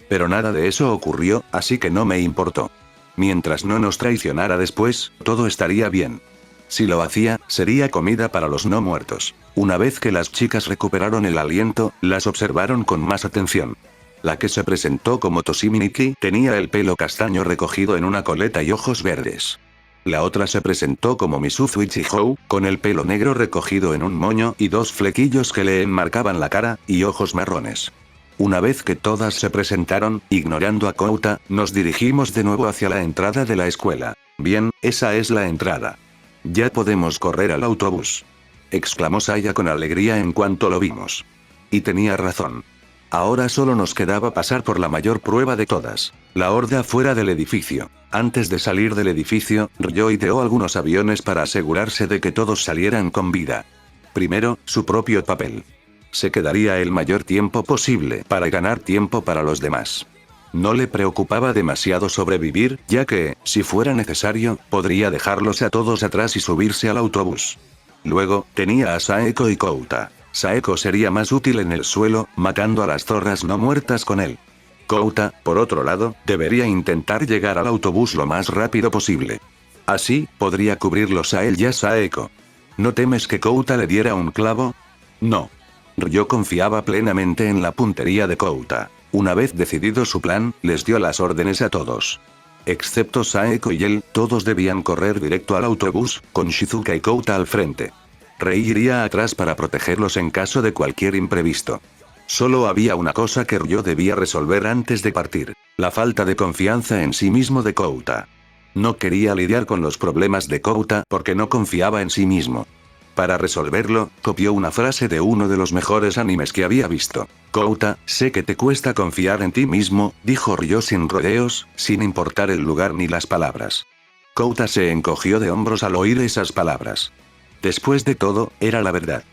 Pero nada de eso ocurrió, así que no me importó. Mientras no nos traicionara después, todo estaría bien. Si lo hacía, sería comida para los no muertos. Una vez que las chicas recuperaron el aliento, las observaron con más atención. La que se presentó como Toshimi Nikki tenía el pelo castaño recogido en una coleta y ojos verdes. La otra se presentó como Misuzu Ichihou, con el pelo negro recogido en un moño y dos flequillos que le enmarcaban la cara, y ojos marrones. Una vez que todas se presentaron, ignorando a Kouta, nos dirigimos de nuevo hacia la entrada de la escuela. Bien, esa es la entrada. Ya podemos correr al autobús. Exclamó Saya con alegría en cuanto lo vimos. Y tenía razón. Ahora solo nos quedaba pasar por la mayor prueba de todas, la horda fuera del edificio. Antes de salir del edificio, Ryo ideó algunos aviones para asegurarse de que todos salieran con vida. Primero, su propio papel. Se quedaría el mayor tiempo posible para ganar tiempo para los demás. No le preocupaba demasiado sobrevivir, ya que, si fuera necesario, podría dejarlos a todos atrás y subirse al autobús. Luego, tenía a Saeko y Kouta. Saeko sería más útil en el suelo, matando a las zorras no muertas con él. Kouta, por otro lado, debería intentar llegar al autobús lo más rápido posible. Así, podría cubrirlos a él y a Saeko. ¿No temes que Kouta le diera un clavo? No. Ryo confiaba plenamente en la puntería de Kouta. Una vez decidido su plan, les dio las órdenes a todos. Excepto Saeko y él, todos debían correr directo al autobús, con Shizuka y Kouta al frente. Rei iría atrás para protegerlos en caso de cualquier imprevisto. Solo había una cosa que Ryo debía resolver antes de partir: la falta de confianza en sí mismo de Kouta. No quería lidiar con los problemas de Kouta porque no confiaba en sí mismo. Para resolverlo, copió una frase de uno de los mejores animes que había visto. Kouta, sé que te cuesta confiar en ti mismo, dijo Ryo sin rodeos, sin importar el lugar ni las palabras. Kouta se encogió de hombros al oír esas palabras. Después de todo, era la verdad.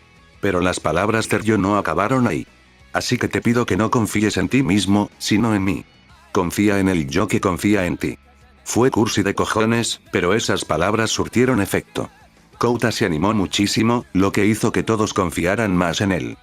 Pero las palabras de Ryo no acabaron ahí. Así que te pido que no confíes en ti mismo, sino en mí. Confía en el yo que confía en ti. Fue cursi de cojones, pero esas palabras surtieron efecto. Kouta se animó muchísimo, lo que hizo que todos confiaran más en él.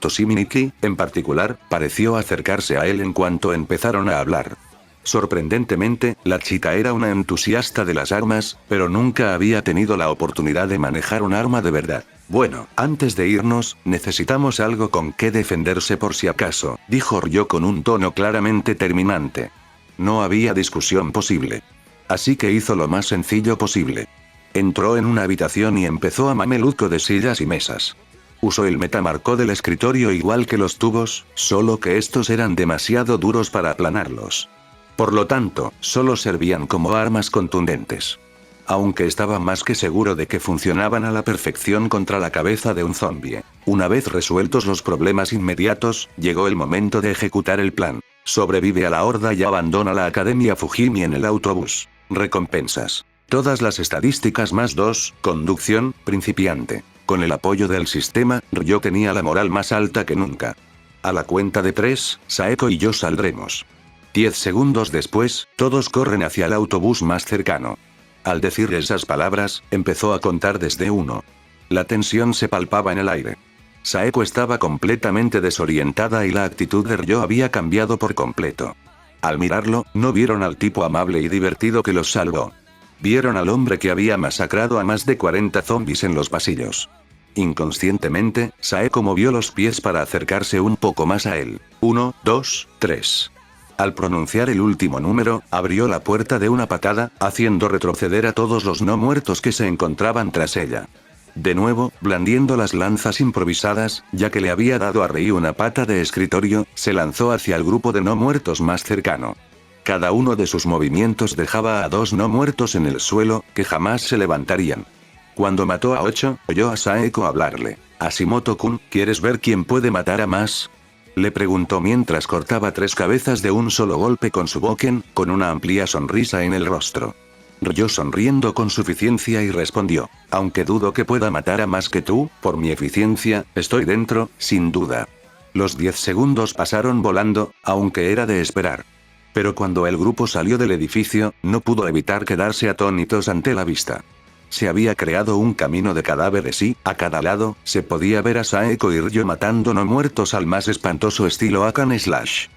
Toshimi Nikki, en particular, pareció acercarse a él en cuanto empezaron a hablar. Sorprendentemente, la chica era una entusiasta de las armas, pero nunca había tenido la oportunidad de manejar un arma de verdad. Bueno, antes de irnos, necesitamos algo con que defenderse por si acaso, dijo Ryo con un tono claramente terminante. No había discusión posible. Así que hizo lo más sencillo posible. Entró en una habitación y empezó a mameluco de sillas y mesas. Usó el metamarco del escritorio igual que los tubos, solo que estos eran demasiado duros para aplanarlos. Por lo tanto, solo servían como armas contundentes. Aunque estaba más que seguro de que funcionaban a la perfección contra la cabeza de un zombie. Una vez resueltos los problemas inmediatos, llegó el momento de ejecutar el plan. Sobrevive a la horda y abandona la Academia Fujimi en el autobús. Recompensas. Todas las estadísticas más 2, conducción, principiante. Con el apoyo del sistema, Ryo tenía la moral más alta que nunca. A la cuenta de 3, Saeko y yo saldremos. 10 segundos después, todos corren hacia el autobús más cercano. Al decir esas palabras, empezó a contar desde 1. La tensión se palpaba en el aire. Saeko estaba completamente desorientada y la actitud de Ryo había cambiado por completo. Al mirarlo, no vieron al tipo amable y divertido que los salvó. Vieron al hombre que había masacrado a más de 40 zombies en los pasillos. Inconscientemente, Saeko movió los pies para acercarse un poco más a él. 1, 2, 3. Al pronunciar el último número, abrió la puerta de una patada, haciendo retroceder a todos los no muertos que se encontraban tras ella. De nuevo, blandiendo las lanzas improvisadas, ya que le había dado a Rei una pata de escritorio, se lanzó hacia el grupo de no muertos más cercano. Cada uno de sus movimientos dejaba a 2 no muertos en el suelo, que jamás se levantarían. Cuando mató a 8, oyó a Saeko hablarle. «Hashimoto-kun, ¿quieres ver quién puede matar a más?», le preguntó mientras cortaba 3 cabezas de un solo golpe con su boken, con una amplia sonrisa en el rostro. Ryo sonriendo con suficiencia y respondió: «Aunque dudo que pueda matar a más que tú, por mi eficiencia, estoy dentro, sin duda». Los 10 segundos pasaron volando, aunque era de esperar. Pero cuando el grupo salió del edificio, no pudo evitar quedarse atónitos ante la vista. Se había creado un camino de cadáveres y, a cada lado, se podía ver a Saeko y Ryo matando no muertos al más espantoso estilo Hack Slash.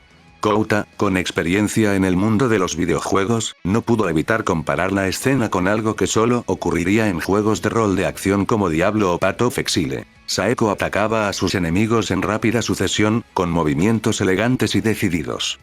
Kouta, con experiencia en el mundo de los videojuegos, no pudo evitar comparar la escena con algo que solo ocurriría en juegos de rol de acción como Diablo o Path of Exile. Saeko atacaba a sus enemigos en rápida sucesión, con movimientos elegantes y decididos.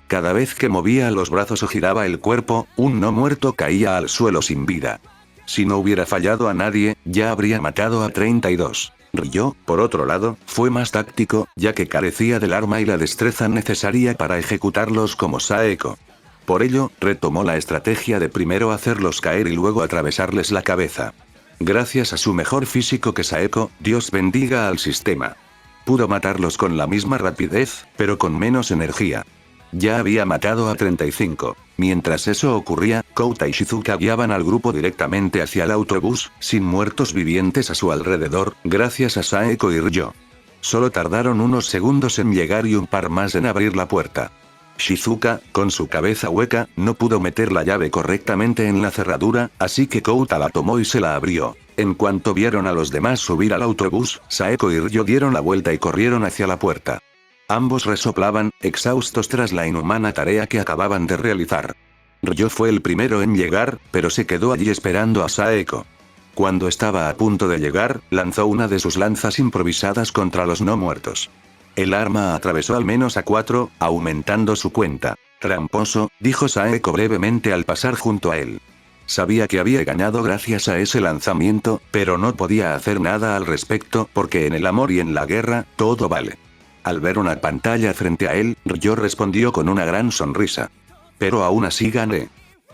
Cada vez que movía los brazos o giraba el cuerpo, un no muerto caía al suelo sin vida. Si no hubiera fallado a nadie, ya habría matado a 32. Ryo, por otro lado, fue más táctico, ya que carecía del arma y la destreza necesaria para ejecutarlos como Saeko. Por ello, retomó la estrategia de primero hacerlos caer y luego atravesarles la cabeza. Gracias a su mejor físico que Saeko, Dios bendiga al sistema. Pudo matarlos con la misma rapidez, pero con menos energía. Ya había matado a 35. Mientras eso ocurría, Kouta y Shizuka guiaban al grupo directamente hacia el autobús, sin muertos vivientes a su alrededor, gracias a Saeko y Ryo. Solo tardaron unos segundos en llegar y un par más en abrir la puerta. Shizuka, con su cabeza hueca, no pudo meter la llave correctamente en la cerradura, así que Kouta la tomó y se la abrió. En cuanto vieron a los demás subir al autobús, Saeko y Ryo dieron la vuelta y corrieron hacia la puerta. Ambos resoplaban, exhaustos tras la inhumana tarea que acababan de realizar. Ryo fue el primero en llegar, pero se quedó allí esperando a Saeko. Cuando estaba a punto de llegar, lanzó una de sus lanzas improvisadas contra los no muertos. El arma atravesó al menos a 4, aumentando su cuenta. «Tramposo», dijo Saeko brevemente al pasar junto a él. Sabía que había ganado gracias a ese lanzamiento, pero no podía hacer nada al respecto porque en el amor y en la guerra, todo vale. Al ver una pantalla frente a él, Ryo respondió con una gran sonrisa. «Pero aún así gané».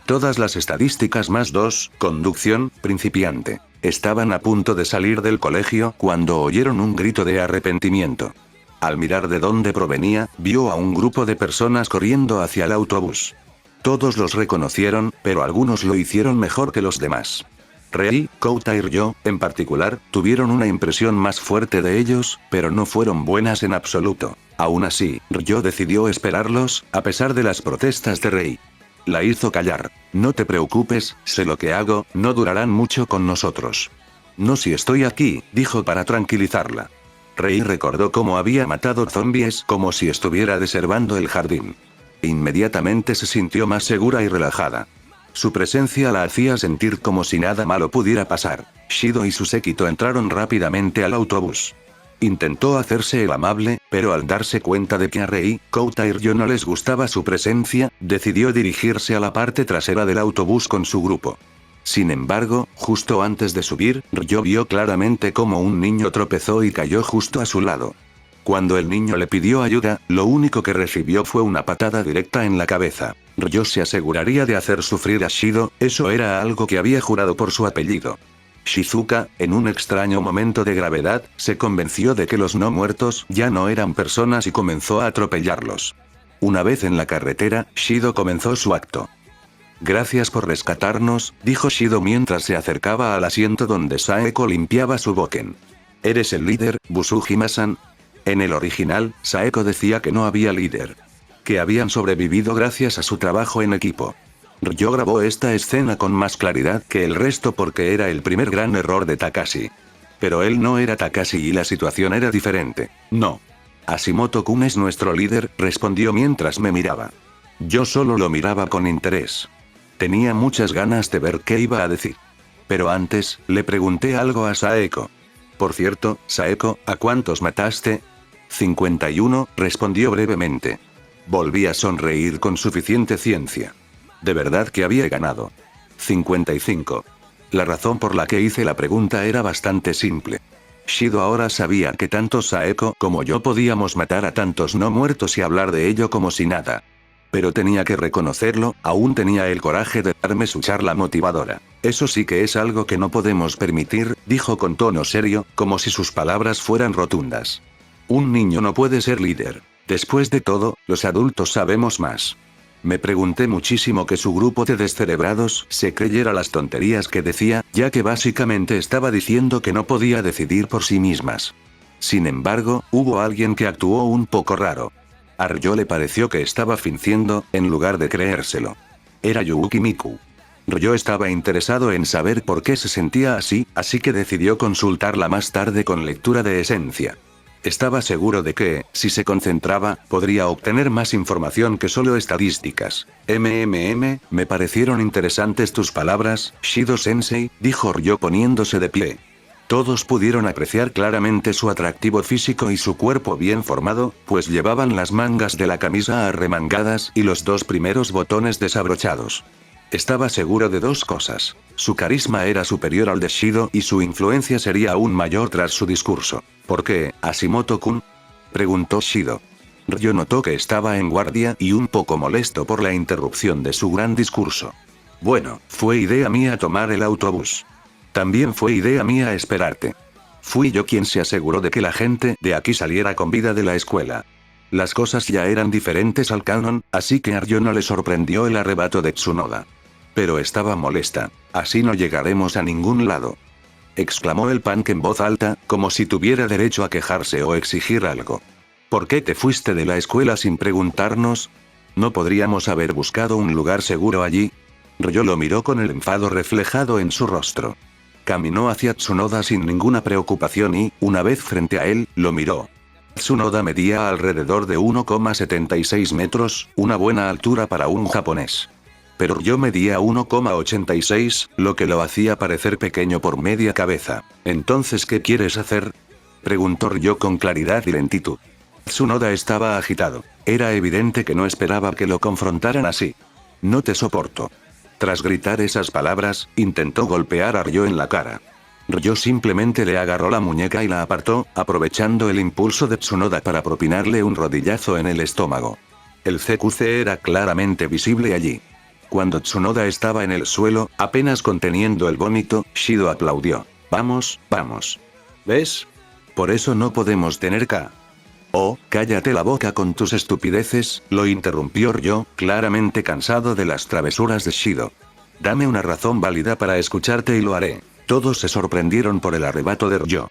Todas las estadísticas más 2, conducción, principiante. Estaban a punto de salir del colegio cuando oyeron un grito de arrepentimiento. Al mirar de dónde provenía, vio a un grupo de personas corriendo hacia el autobús. Todos los reconocieron, pero algunos lo hicieron mejor que los demás. Rei, Kouta y Ryo, en particular, tuvieron una impresión más fuerte de ellos, pero no fueron buenas en absoluto. Aún así, Ryo decidió esperarlos, a pesar de las protestas de Rei. La hizo callar. «No te preocupes, sé lo que hago, no durarán mucho con nosotros». «No si estoy aquí», dijo para tranquilizarla. Rei recordó cómo había matado zombies como si estuviera deservando el jardín. Inmediatamente se sintió más segura y relajada. Su presencia la hacía sentir como si nada malo pudiera pasar. Shido y su séquito entraron rápidamente al autobús. Intentó hacerse el amable, pero al darse cuenta de que a Rei, Kouta y Ryo no les gustaba su presencia, decidió dirigirse a la parte trasera del autobús con su grupo. Sin embargo, justo antes de subir, Ryo vio claramente cómo un niño tropezó y cayó justo a su lado. Cuando el niño le pidió ayuda, lo único que recibió fue una patada directa en la cabeza. Ryo se aseguraría de hacer sufrir a Shido, eso era algo que había jurado por su apellido. Shizuka, en un extraño momento de gravedad, se convenció de que los no muertos ya no eran personas y comenzó a atropellarlos. Una vez en la carretera, Shido comenzó su acto. «Gracias por rescatarnos», dijo Shido mientras se acercaba al asiento donde Saeko limpiaba su boken. «¿Eres el líder, Busujima-san?» En el original, Saeko decía que no había líder. Que habían sobrevivido gracias a su trabajo en equipo. Ryo grabó esta escena con más claridad que el resto porque era el primer gran error de Takashi. Pero él no era Takashi y la situación era diferente. «No. Hashimoto-kun es nuestro líder», respondió mientras me miraba. Yo solo lo miraba con interés. Tenía muchas ganas de ver qué iba a decir. Pero antes, le pregunté algo a Saeko. «Por cierto, Saeko, ¿a cuántos mataste?» 51, respondió brevemente. Volví a sonreír con suficiente ciencia. De verdad que había ganado. 55. La razón por la que hice la pregunta era bastante simple. Shido ahora sabía que tanto Saeko como yo podíamos matar a tantos no muertos y hablar de ello como si nada. Pero tenía que reconocerlo, aún tenía el coraje de darme su charla motivadora. Eso sí que es algo que no podemos permitir, dijo con tono serio, como si sus palabras fueran rotundas. Un niño no puede ser líder. Después de todo, los adultos sabemos más. Me pregunté muchísimo que su grupo de descerebrados se creyera las tonterías que decía, ya que básicamente estaba diciendo que no podía decidir por sí mismas. Sin embargo, hubo alguien que actuó un poco raro. A Ryo le pareció que estaba fingiendo, en lugar de creérselo. Era Yuuki Miku. Ryo estaba interesado en saber por qué se sentía así que decidió consultarla más tarde con lectura de esencia. Estaba seguro de que, si se concentraba, podría obtener más información que solo estadísticas. Me parecieron interesantes tus palabras, Shido-sensei, dijo Ryo poniéndose de pie. Todos pudieron apreciar claramente su atractivo físico y su cuerpo bien formado, pues llevaban las mangas de la camisa arremangadas y los dos primeros botones desabrochados. Estaba seguro de dos cosas. Su carisma era superior al de Shido y su influencia sería aún mayor tras su discurso. ¿Por qué, Hashimoto-kun?, preguntó Shido. Ryo notó que estaba en guardia y un poco molesto por la interrupción de su gran discurso. Bueno, fue idea mía tomar el autobús. También fue idea mía esperarte. Fui yo quien se aseguró de que la gente de aquí saliera con vida de la escuela. Las cosas ya eran diferentes al canon, así que a Ryo no le sorprendió el arrebato de Tsunoda. Pero estaba molesta. Así no llegaremos a ningún lado. Exclamó el punk en voz alta, como si tuviera derecho a quejarse o exigir algo. ¿Por qué te fuiste de la escuela sin preguntarnos? ¿No podríamos haber buscado un lugar seguro allí? Ryo lo miró con el enfado reflejado en su rostro. Caminó hacia Tsunoda sin ninguna preocupación y, una vez frente a él, lo miró. Tsunoda medía alrededor de 1,76 metros, una buena altura para un japonés. Pero Ryo medía 1,86, lo que lo hacía parecer pequeño por media cabeza. ¿Entonces qué quieres hacer?, preguntó Ryo con claridad y lentitud. Tsunoda estaba agitado. Era evidente que no esperaba que lo confrontaran así. No te soporto. Tras gritar esas palabras, intentó golpear a Ryo en la cara. Ryo simplemente le agarró la muñeca y la apartó, aprovechando el impulso de Tsunoda para propinarle un rodillazo en el estómago. El CQC era claramente visible allí. Cuando Tsunoda estaba en el suelo, apenas conteniendo el vómito, Shido aplaudió. Vamos, vamos. ¿Ves? Por eso no podemos tener K. Oh, cállate la boca con tus estupideces, lo interrumpió Ryo, claramente cansado de las travesuras de Shido. Dame una razón válida para escucharte y lo haré. Todos se sorprendieron por el arrebato de Ryo.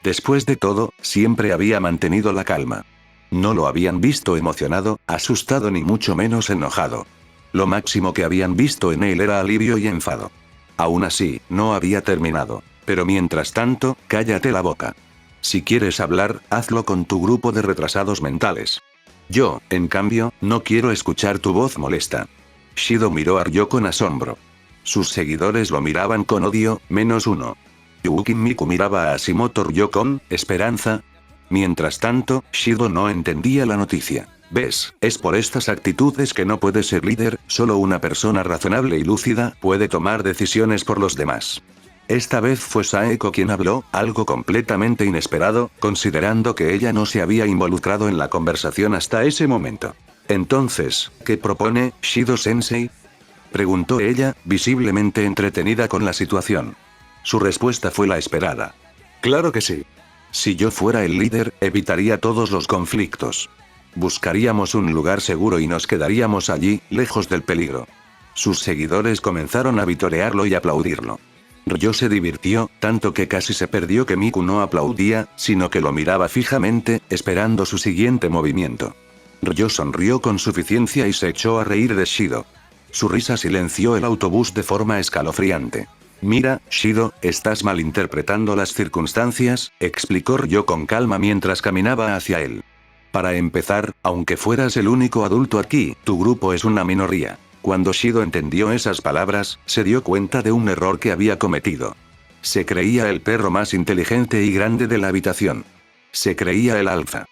Después de todo, siempre había mantenido la calma. No lo habían visto emocionado, asustado ni mucho menos enojado. Lo máximo que habían visto en él era alivio y enfado. Aún así, no había terminado. Pero mientras tanto, cállate la boca. Si quieres hablar, hazlo con tu grupo de retrasados mentales. Yo, en cambio, no quiero escuchar tu voz molesta. Shido miró a Ryo con asombro. Sus seguidores lo miraban con odio, menos uno. Yuuki Miku miraba a Hashimoto Ryo con esperanza. Mientras tanto, Shido no entendía la noticia. ¿Ves? Es por estas actitudes que no puedes ser líder, solo una persona razonable y lúcida puede tomar decisiones por los demás. Esta vez fue Saeko quien habló, algo completamente inesperado, considerando que ella no se había involucrado en la conversación hasta ese momento. Entonces, ¿qué propone, Shido-sensei?, preguntó ella, visiblemente entretenida con la situación. Su respuesta fue la esperada. Claro que sí. Si yo fuera el líder, evitaría todos los conflictos. Buscaríamos un lugar seguro y nos quedaríamos allí, lejos del peligro. Sus seguidores comenzaron a vitorearlo y aplaudirlo. Ryo se divirtió, tanto que casi se perdió que Miku no aplaudía, sino que lo miraba fijamente, esperando su siguiente movimiento. Ryo sonrió con suficiencia y se echó a reír de Shido. Su risa silenció el autobús de forma escalofriante. Mira, Shido, estás malinterpretando las circunstancias, explicó Ryo con calma mientras caminaba hacia él. Para empezar, aunque fueras el único adulto aquí, tu grupo es una minoría. Cuando Shido entendió esas palabras, se dio cuenta de un error que había cometido. Se creía el perro más inteligente y grande de la habitación. Se creía el alfa.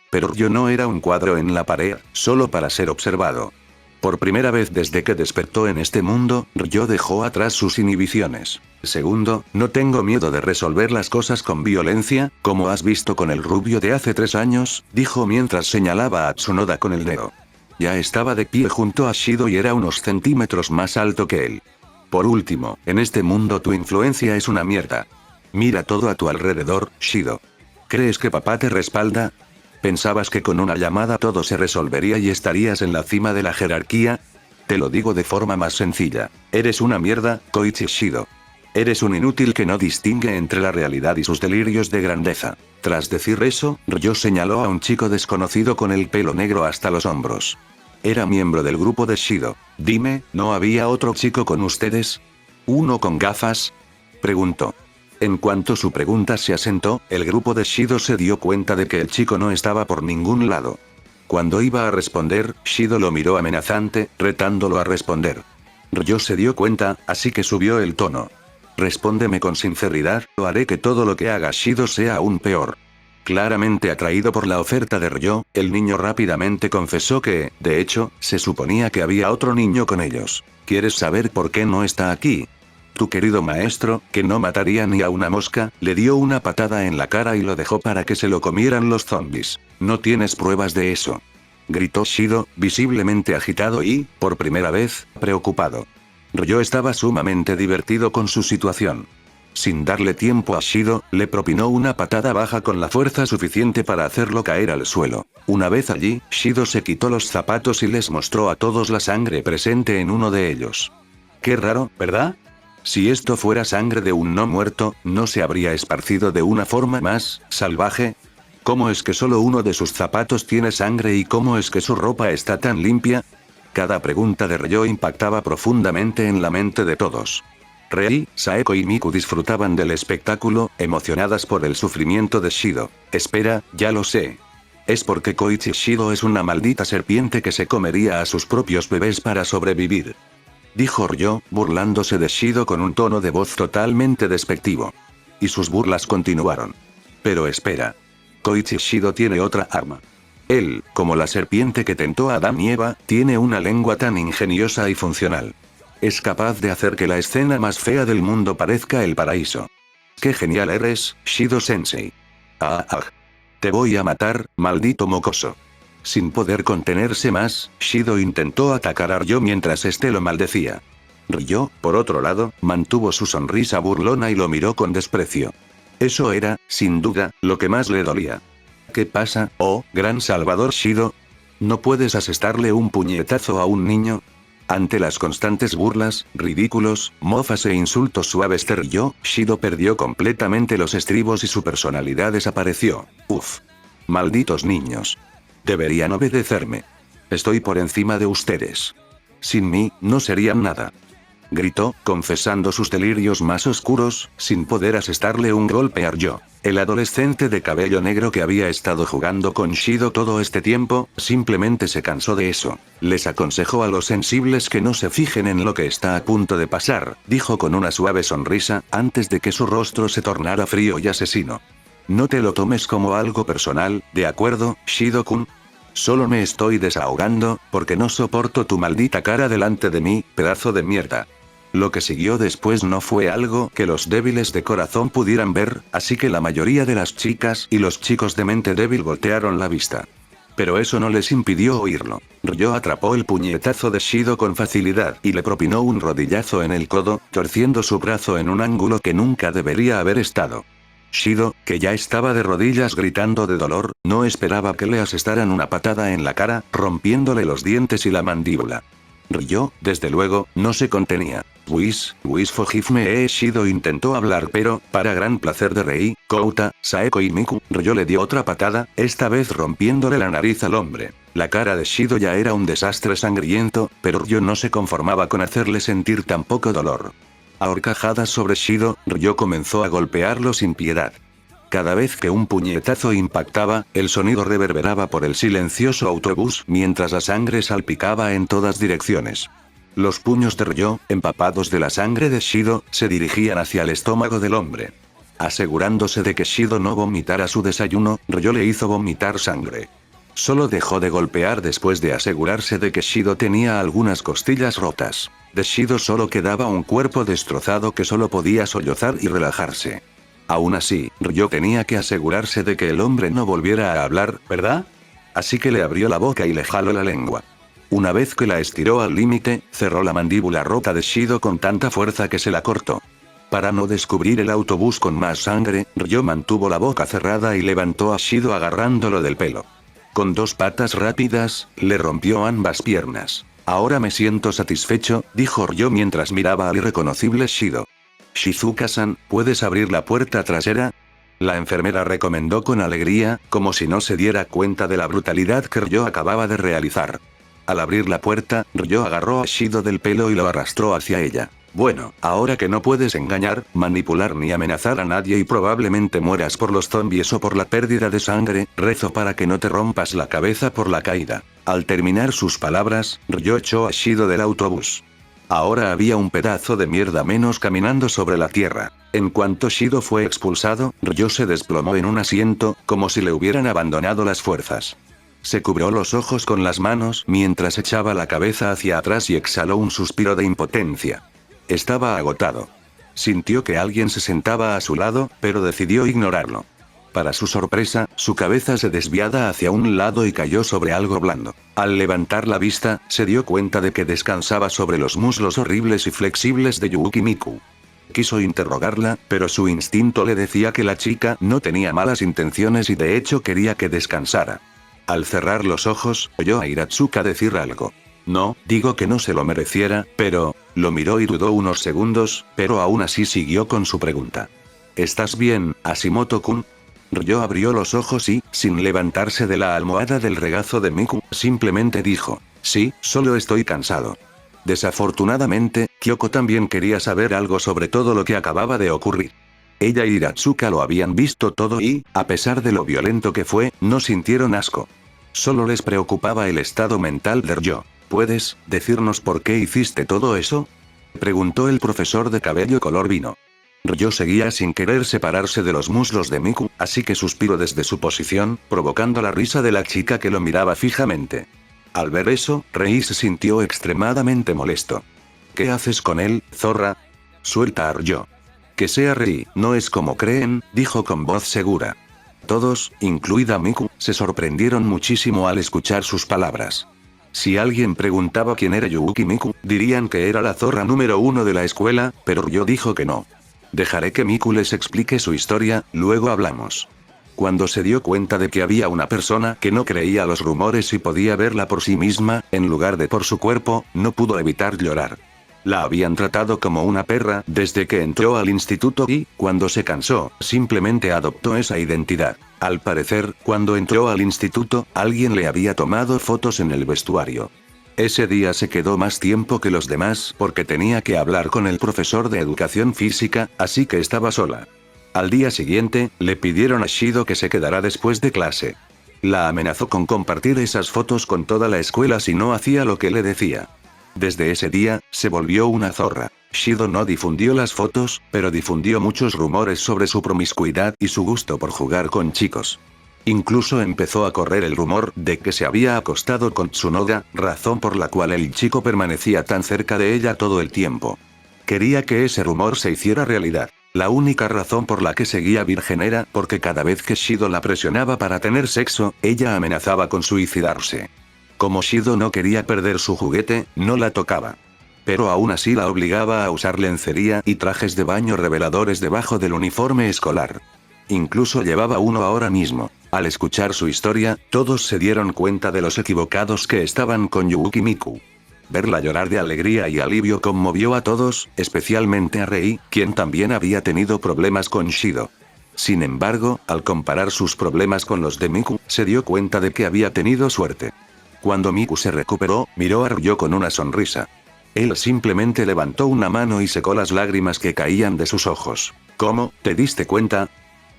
Pero Ryo no era un cuadro en la pared, solo para ser observado. Por primera vez desde que despertó en este mundo, Ryo dejó atrás sus inhibiciones. Segundo, no tengo miedo de resolver las cosas con violencia, como has visto con el rubio de hace 3 años, dijo mientras señalaba a Tsunoda con el dedo. Ya estaba de pie junto a Shido y era unos centímetros más alto que él. Por último, en este mundo tu influencia es una mierda. Mira todo a tu alrededor, Shido. ¿Crees que papá te respalda? ¿Pensabas que con una llamada todo se resolvería y estarías en la cima de la jerarquía? Te lo digo de forma más sencilla. Eres una mierda, Koichi Shido. Eres un inútil que no distingue entre la realidad y sus delirios de grandeza. Tras decir eso, Ryo señaló a un chico desconocido con el pelo negro hasta los hombros. Era miembro del grupo de Shido. Dime, ¿no había otro chico con ustedes? ¿Uno con gafas? Preguntó. En cuanto su pregunta se asentó, el grupo de Shido se dio cuenta de que el chico no estaba por ningún lado. Cuando iba a responder, Shido lo miró amenazante, retándolo a responder. Ryo se dio cuenta, así que subió el tono. Respóndeme con sinceridad, o haré que todo lo que haga Shido sea aún peor. Claramente atraído por la oferta de Ryo, el niño rápidamente confesó que, de hecho, se suponía que había otro niño con ellos. ¿Quieres saber por qué no está aquí? Tu querido maestro, que no mataría ni a una mosca, le dio una patada en la cara y lo dejó para que se lo comieran los zombies. ¿No tienes pruebas de eso? Gritó Shido, visiblemente agitado y, por primera vez, preocupado. Ryo estaba sumamente divertido con su situación. Sin darle tiempo a Shido, le propinó una patada baja con la fuerza suficiente para hacerlo caer al suelo. Una vez allí, Shido se quitó los zapatos y les mostró a todos la sangre presente en uno de ellos. Qué raro, ¿verdad? Si esto fuera sangre de un no muerto, ¿no se habría esparcido de una forma más salvaje? ¿Cómo es que solo uno de sus zapatos tiene sangre y cómo es que su ropa está tan limpia? Cada pregunta de Ryo impactaba profundamente en la mente de todos. Rei, Saeko y Miku disfrutaban del espectáculo, emocionadas por el sufrimiento de Shido. Espera, ya lo sé. Es porque Koichi Shido es una maldita serpiente que se comería a sus propios bebés para sobrevivir. Dijo Ryo, burlándose de Shido con un tono de voz totalmente despectivo. Y sus burlas continuaron. Pero espera. Koichi Shido tiene otra arma. Él, como la serpiente que tentó a Adán y Eva, tiene una lengua tan ingeniosa y funcional. Es capaz de hacer que la escena más fea del mundo parezca el paraíso. ¡Qué genial eres, Shido-sensei! Te voy a matar, maldito mocoso. Sin poder contenerse más, Shido intentó atacar a Ryo mientras este lo maldecía. Ryo, por otro lado, mantuvo su sonrisa burlona y lo miró con desprecio. Eso era, sin duda, lo que más le dolía. ¿Qué pasa, oh, gran salvador Shido? ¿No puedes asestarle un puñetazo a un niño? Ante las constantes burlas, ridículos, mofas e insultos suaves de Ryo, Shido perdió completamente los estribos y su personalidad desapareció. Uf. Malditos niños. Deberían obedecerme. Estoy por encima de ustedes. Sin mí, no serían nada. Gritó, confesando sus delirios más oscuros, sin poder asestarle un golpe a Ryo. El adolescente de cabello negro que había estado jugando con Shido todo este tiempo, simplemente se cansó de eso. Les aconsejó a los sensibles que no se fijen en lo que está a punto de pasar, dijo con una suave sonrisa, antes de que su rostro se tornara frío y asesino. No te lo tomes como algo personal, ¿de acuerdo, Shido-kun? Solo me estoy desahogando, porque no soporto tu maldita cara delante de mí, pedazo de mierda. Lo que siguió después no fue algo que los débiles de corazón pudieran ver, así que la mayoría de las chicas y los chicos de mente débil voltearon la vista. Pero eso no les impidió oírlo. Ryo atrapó el puñetazo de Shido con facilidad y le propinó un rodillazo en el codo, torciendo su brazo en un ángulo que nunca debería haber estado. Shido, que ya estaba de rodillas gritando de dolor, no esperaba que le asestaran una patada en la cara, rompiéndole los dientes y la mandíbula. Ryo, desde luego, no se contenía. Forgive me, Shido intentó hablar pero, para gran placer de Rei, Kouta, Saeko y Miku, Ryo le dio otra patada, esta vez rompiéndole la nariz al hombre. La cara de Shido ya era un desastre sangriento, pero Ryo no se conformaba con hacerle sentir tan poco dolor. A horcajadas sobre Shido, Ryo comenzó a golpearlo sin piedad. Cada vez que un puñetazo impactaba, el sonido reverberaba por el silencioso autobús mientras la sangre salpicaba en todas direcciones. Los puños de Ryo, empapados de la sangre de Shido, se dirigían hacia el estómago del hombre. Asegurándose de que Shido no vomitara su desayuno, Ryo le hizo vomitar sangre. Solo dejó de golpear después de asegurarse de que Shido tenía algunas costillas rotas. De Shido solo quedaba un cuerpo destrozado que solo podía sollozar y relajarse. Aún así, Ryo tenía que asegurarse de que el hombre no volviera a hablar, ¿verdad? Así que le abrió la boca y le jaló la lengua. Una vez que la estiró al límite, cerró la mandíbula rota de Shido con tanta fuerza que se la cortó. Para no descubrir el autobús con más sangre, Ryo mantuvo la boca cerrada y levantó a Shido agarrándolo del pelo. Con 2 patas rápidas, le rompió ambas piernas. Ahora me siento satisfecho, dijo Ryo mientras miraba al irreconocible Shido. Shizuka-san, ¿puedes abrir la puerta trasera? La enfermera recomendó con alegría, como si no se diera cuenta de la brutalidad que Ryo acababa de realizar. Al abrir la puerta, Ryo agarró a Shido del pelo y lo arrastró hacia ella. Bueno, ahora que no puedes engañar, manipular ni amenazar a nadie y probablemente mueras por los zombies o por la pérdida de sangre, rezo para que no te rompas la cabeza por la caída. Al terminar sus palabras, Ryo echó a Shido del autobús. Ahora había un pedazo de mierda menos caminando sobre la tierra. En cuanto Shido fue expulsado, Ryo se desplomó en un asiento, como si le hubieran abandonado las fuerzas. Se cubrió los ojos con las manos mientras echaba la cabeza hacia atrás y exhaló un suspiro de impotencia. Estaba agotado. Sintió que alguien se sentaba a su lado, pero decidió ignorarlo. Para su sorpresa, su cabeza se desviaba hacia un lado y cayó sobre algo blando. Al levantar la vista, se dio cuenta de que descansaba sobre los muslos horribles y flexibles de Yukimiku. Quiso interrogarla, pero su instinto le decía que la chica no tenía malas intenciones y de hecho quería que descansara. Al cerrar los ojos, oyó a Hiratsuka decir algo. No, digo que no se lo mereciera, pero... Lo miró y dudó unos segundos, pero aún así siguió con su pregunta. ¿Estás bien, Hashimoto-kun? Ryo abrió los ojos y, sin levantarse de la almohada del regazo de Miku, simplemente dijo, sí, solo estoy cansado. Desafortunadamente, Kyoko también quería saber algo sobre todo lo que acababa de ocurrir. Ella y Hiratsuka lo habían visto todo y, a pesar de lo violento que fue, no sintieron asco. Solo les preocupaba el estado mental de Ryo. ¿Puedes decirnos por qué hiciste todo eso? Preguntó el profesor de cabello color vino. Ryo seguía sin querer separarse de los muslos de Miku, así que suspiró desde su posición, provocando la risa de la chica que lo miraba fijamente. Al ver eso, Rei se sintió extremadamente molesto. ¿Qué haces con él, zorra? Suelta a Ryo. Que sea Rei, no es como creen, dijo con voz segura. Todos, incluida Miku, se sorprendieron muchísimo al escuchar sus palabras. Si alguien preguntaba quién era Yukimiku, dirían que era la zorra número 1 de la escuela, pero Ryo dijo que no. Dejaré que Miku les explique su historia, luego hablamos. Cuando se dio cuenta de que había una persona que no creía los rumores y podía verla por sí misma, en lugar de por su cuerpo, no pudo evitar llorar. La habían tratado como una perra desde que entró al instituto y, cuando se cansó, simplemente adoptó esa identidad. Al parecer, cuando entró al instituto, alguien le había tomado fotos en el vestuario. Ese día se quedó más tiempo que los demás porque tenía que hablar con el profesor de educación física, así que estaba sola. Al día siguiente, le pidieron a Shido que se quedara después de clase. La amenazó con compartir esas fotos con toda la escuela si no hacía lo que le decía. Desde ese día, se volvió una zorra. Shido no difundió las fotos, pero difundió muchos rumores sobre su promiscuidad y su gusto por jugar con chicos. Incluso empezó a correr el rumor de que se había acostado con Tsunoda, razón por la cual el chico permanecía tan cerca de ella todo el tiempo. Quería que ese rumor se hiciera realidad. La única razón por la que seguía virgen era porque cada vez que Shido la presionaba para tener sexo, ella amenazaba con suicidarse. Como Shido no quería perder su juguete, no la tocaba. Pero aún así la obligaba a usar lencería y trajes de baño reveladores debajo del uniforme escolar. Incluso llevaba uno ahora mismo. Al escuchar su historia, todos se dieron cuenta de los equivocados que estaban con Yukimiku. Verla llorar de alegría y alivio conmovió a todos, especialmente a Rei, quien también había tenido problemas con Shido. Sin embargo, al comparar sus problemas con los de Miku, se dio cuenta de que había tenido suerte. Cuando Miku se recuperó, miró a Ryo con una sonrisa. Él simplemente levantó una mano y secó las lágrimas que caían de sus ojos. ¿Cómo, te diste cuenta?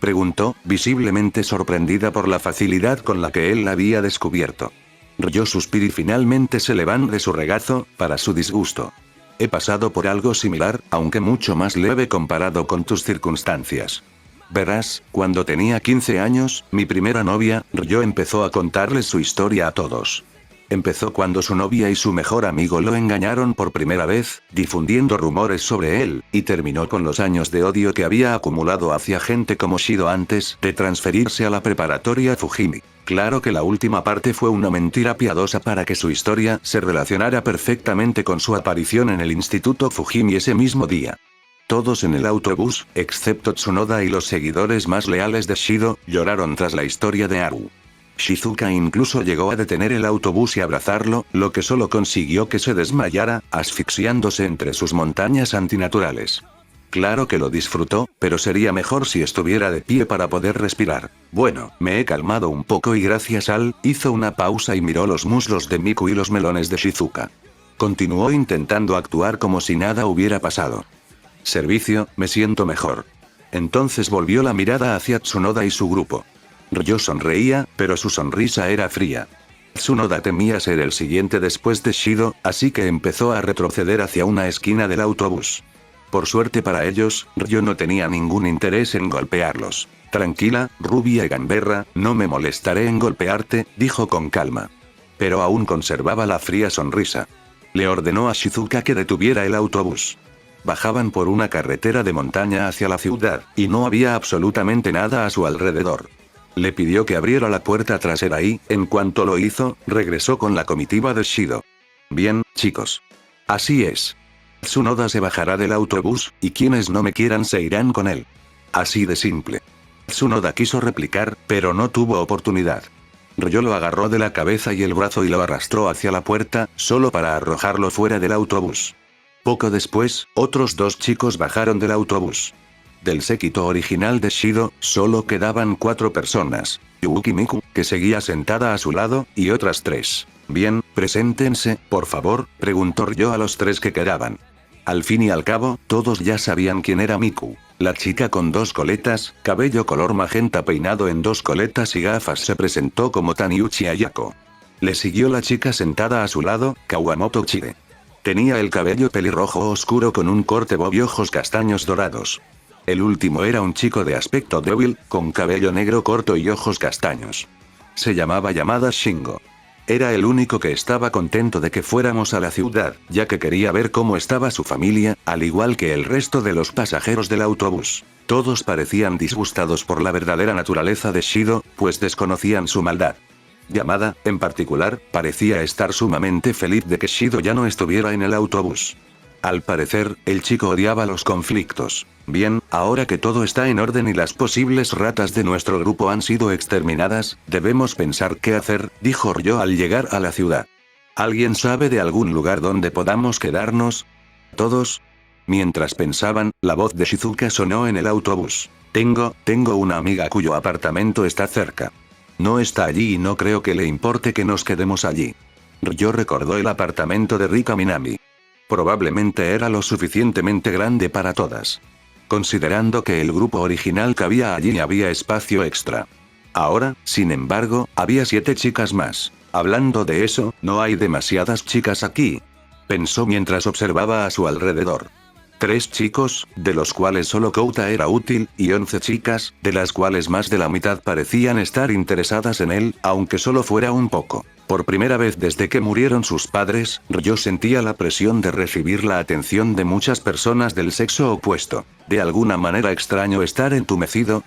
Preguntó, visiblemente sorprendida por la facilidad con la que él la había descubierto. Ryo suspiró y finalmente se levantó de su regazo, para su disgusto. He pasado por algo similar, aunque mucho más leve comparado con tus circunstancias. Verás, cuando tenía 15 años, mi primera novia, Ryo empezó a contarles su historia a todos. Empezó cuando su novia y su mejor amigo lo engañaron por primera vez, difundiendo rumores sobre él, y terminó con los años de odio que había acumulado hacia gente como Shido antes de transferirse a la preparatoria Fujimi. Claro que la última parte fue una mentira piadosa para que su historia se relacionara perfectamente con su aparición en el instituto Fujimi ese mismo día. Todos en el autobús, excepto Tsunoda y los seguidores más leales de Shido, lloraron tras la historia de Haru. Shizuka incluso llegó a detener el autobús y abrazarlo, lo que solo consiguió que se desmayara, asfixiándose entre sus montañas antinaturales. Claro que lo disfrutó, pero sería mejor si estuviera de pie para poder respirar. Bueno, me he calmado un poco y gracias al, hizo una pausa y miró los muslos de Miku y los melones de Shizuka. Continuó intentando actuar como si nada hubiera pasado. Servicio, me siento mejor. Entonces volvió la mirada hacia Tsunoda y su grupo. Ryo sonreía, pero su sonrisa era fría. Tsunoda temía ser el siguiente después de Shido, así que empezó a retroceder hacia una esquina del autobús. Por suerte para ellos, Ryo no tenía ningún interés en golpearlos. Tranquila, rubia y gamberra, no me molestaré en golpearte, dijo con calma. Pero aún conservaba la fría sonrisa. Le ordenó a Shizuka que detuviera el autobús. Bajaban por una carretera de montaña hacia la ciudad, y no había absolutamente nada a su alrededor. Le pidió que abriera la puerta trasera y, en cuanto lo hizo, regresó con la comitiva de Shido. Bien, chicos. Así es. Tsunoda se bajará del autobús, y quienes no me quieran se irán con él. Así de simple. Tsunoda quiso replicar, pero no tuvo oportunidad. Ryo lo agarró de la cabeza y el brazo y lo arrastró hacia la puerta, solo para arrojarlo fuera del autobús. Poco después, otros dos chicos bajaron del autobús. Del séquito original de Shido, solo quedaban 4 personas. Yuuki Miku, que seguía sentada a su lado, y otras 3. Bien, preséntense, por favor, preguntó Ryo a los 3 que quedaban. Al fin y al cabo, todos ya sabían quién era Miku. La chica con 2 coletas, cabello color magenta peinado en 2 coletas y gafas se presentó como Taniuchi Ayako. Le siguió la chica sentada a su lado, Kawamoto Chide. Tenía el cabello pelirrojo oscuro con un corte bob y ojos castaños dorados. El último era un chico de aspecto débil, con cabello negro corto y ojos castaños. Se llamaba Yamada Shingo. Era el único que estaba contento de que fuéramos a la ciudad, ya que quería ver cómo estaba su familia, al igual que el resto de los pasajeros del autobús. Todos parecían disgustados por la verdadera naturaleza de Shido, pues desconocían su maldad. Yamada, en particular, parecía estar sumamente feliz de que Shido ya no estuviera en el autobús. Al parecer, el chico odiaba los conflictos. Bien, ahora que todo está en orden y las posibles ratas de nuestro grupo han sido exterminadas, debemos pensar qué hacer, dijo Ryo al llegar a la ciudad. ¿Alguien sabe de algún lugar donde podamos quedarnos? ¿Todos? Mientras pensaban, la voz de Shizuka sonó en el autobús. Tengo una amiga cuyo apartamento está cerca. No está allí y no creo que le importe que nos quedemos allí. Ryo recordó el apartamento de Rika Minami. Probablemente era lo suficientemente grande para todas. Considerando que el grupo original cabía allí y había espacio extra. Ahora, sin embargo, había 7 chicas más. Hablando de eso, no hay demasiadas chicas aquí. Pensó mientras observaba a su alrededor. 3 chicos, de los cuales solo Kouta era útil, y 11 chicas, de las cuales más de la mitad parecían estar interesadas en él, aunque solo fuera un poco. Por primera vez desde que murieron sus padres, Ryo sentía la presión de recibir la atención de muchas personas del sexo opuesto. De alguna manera extraño estar entumecido,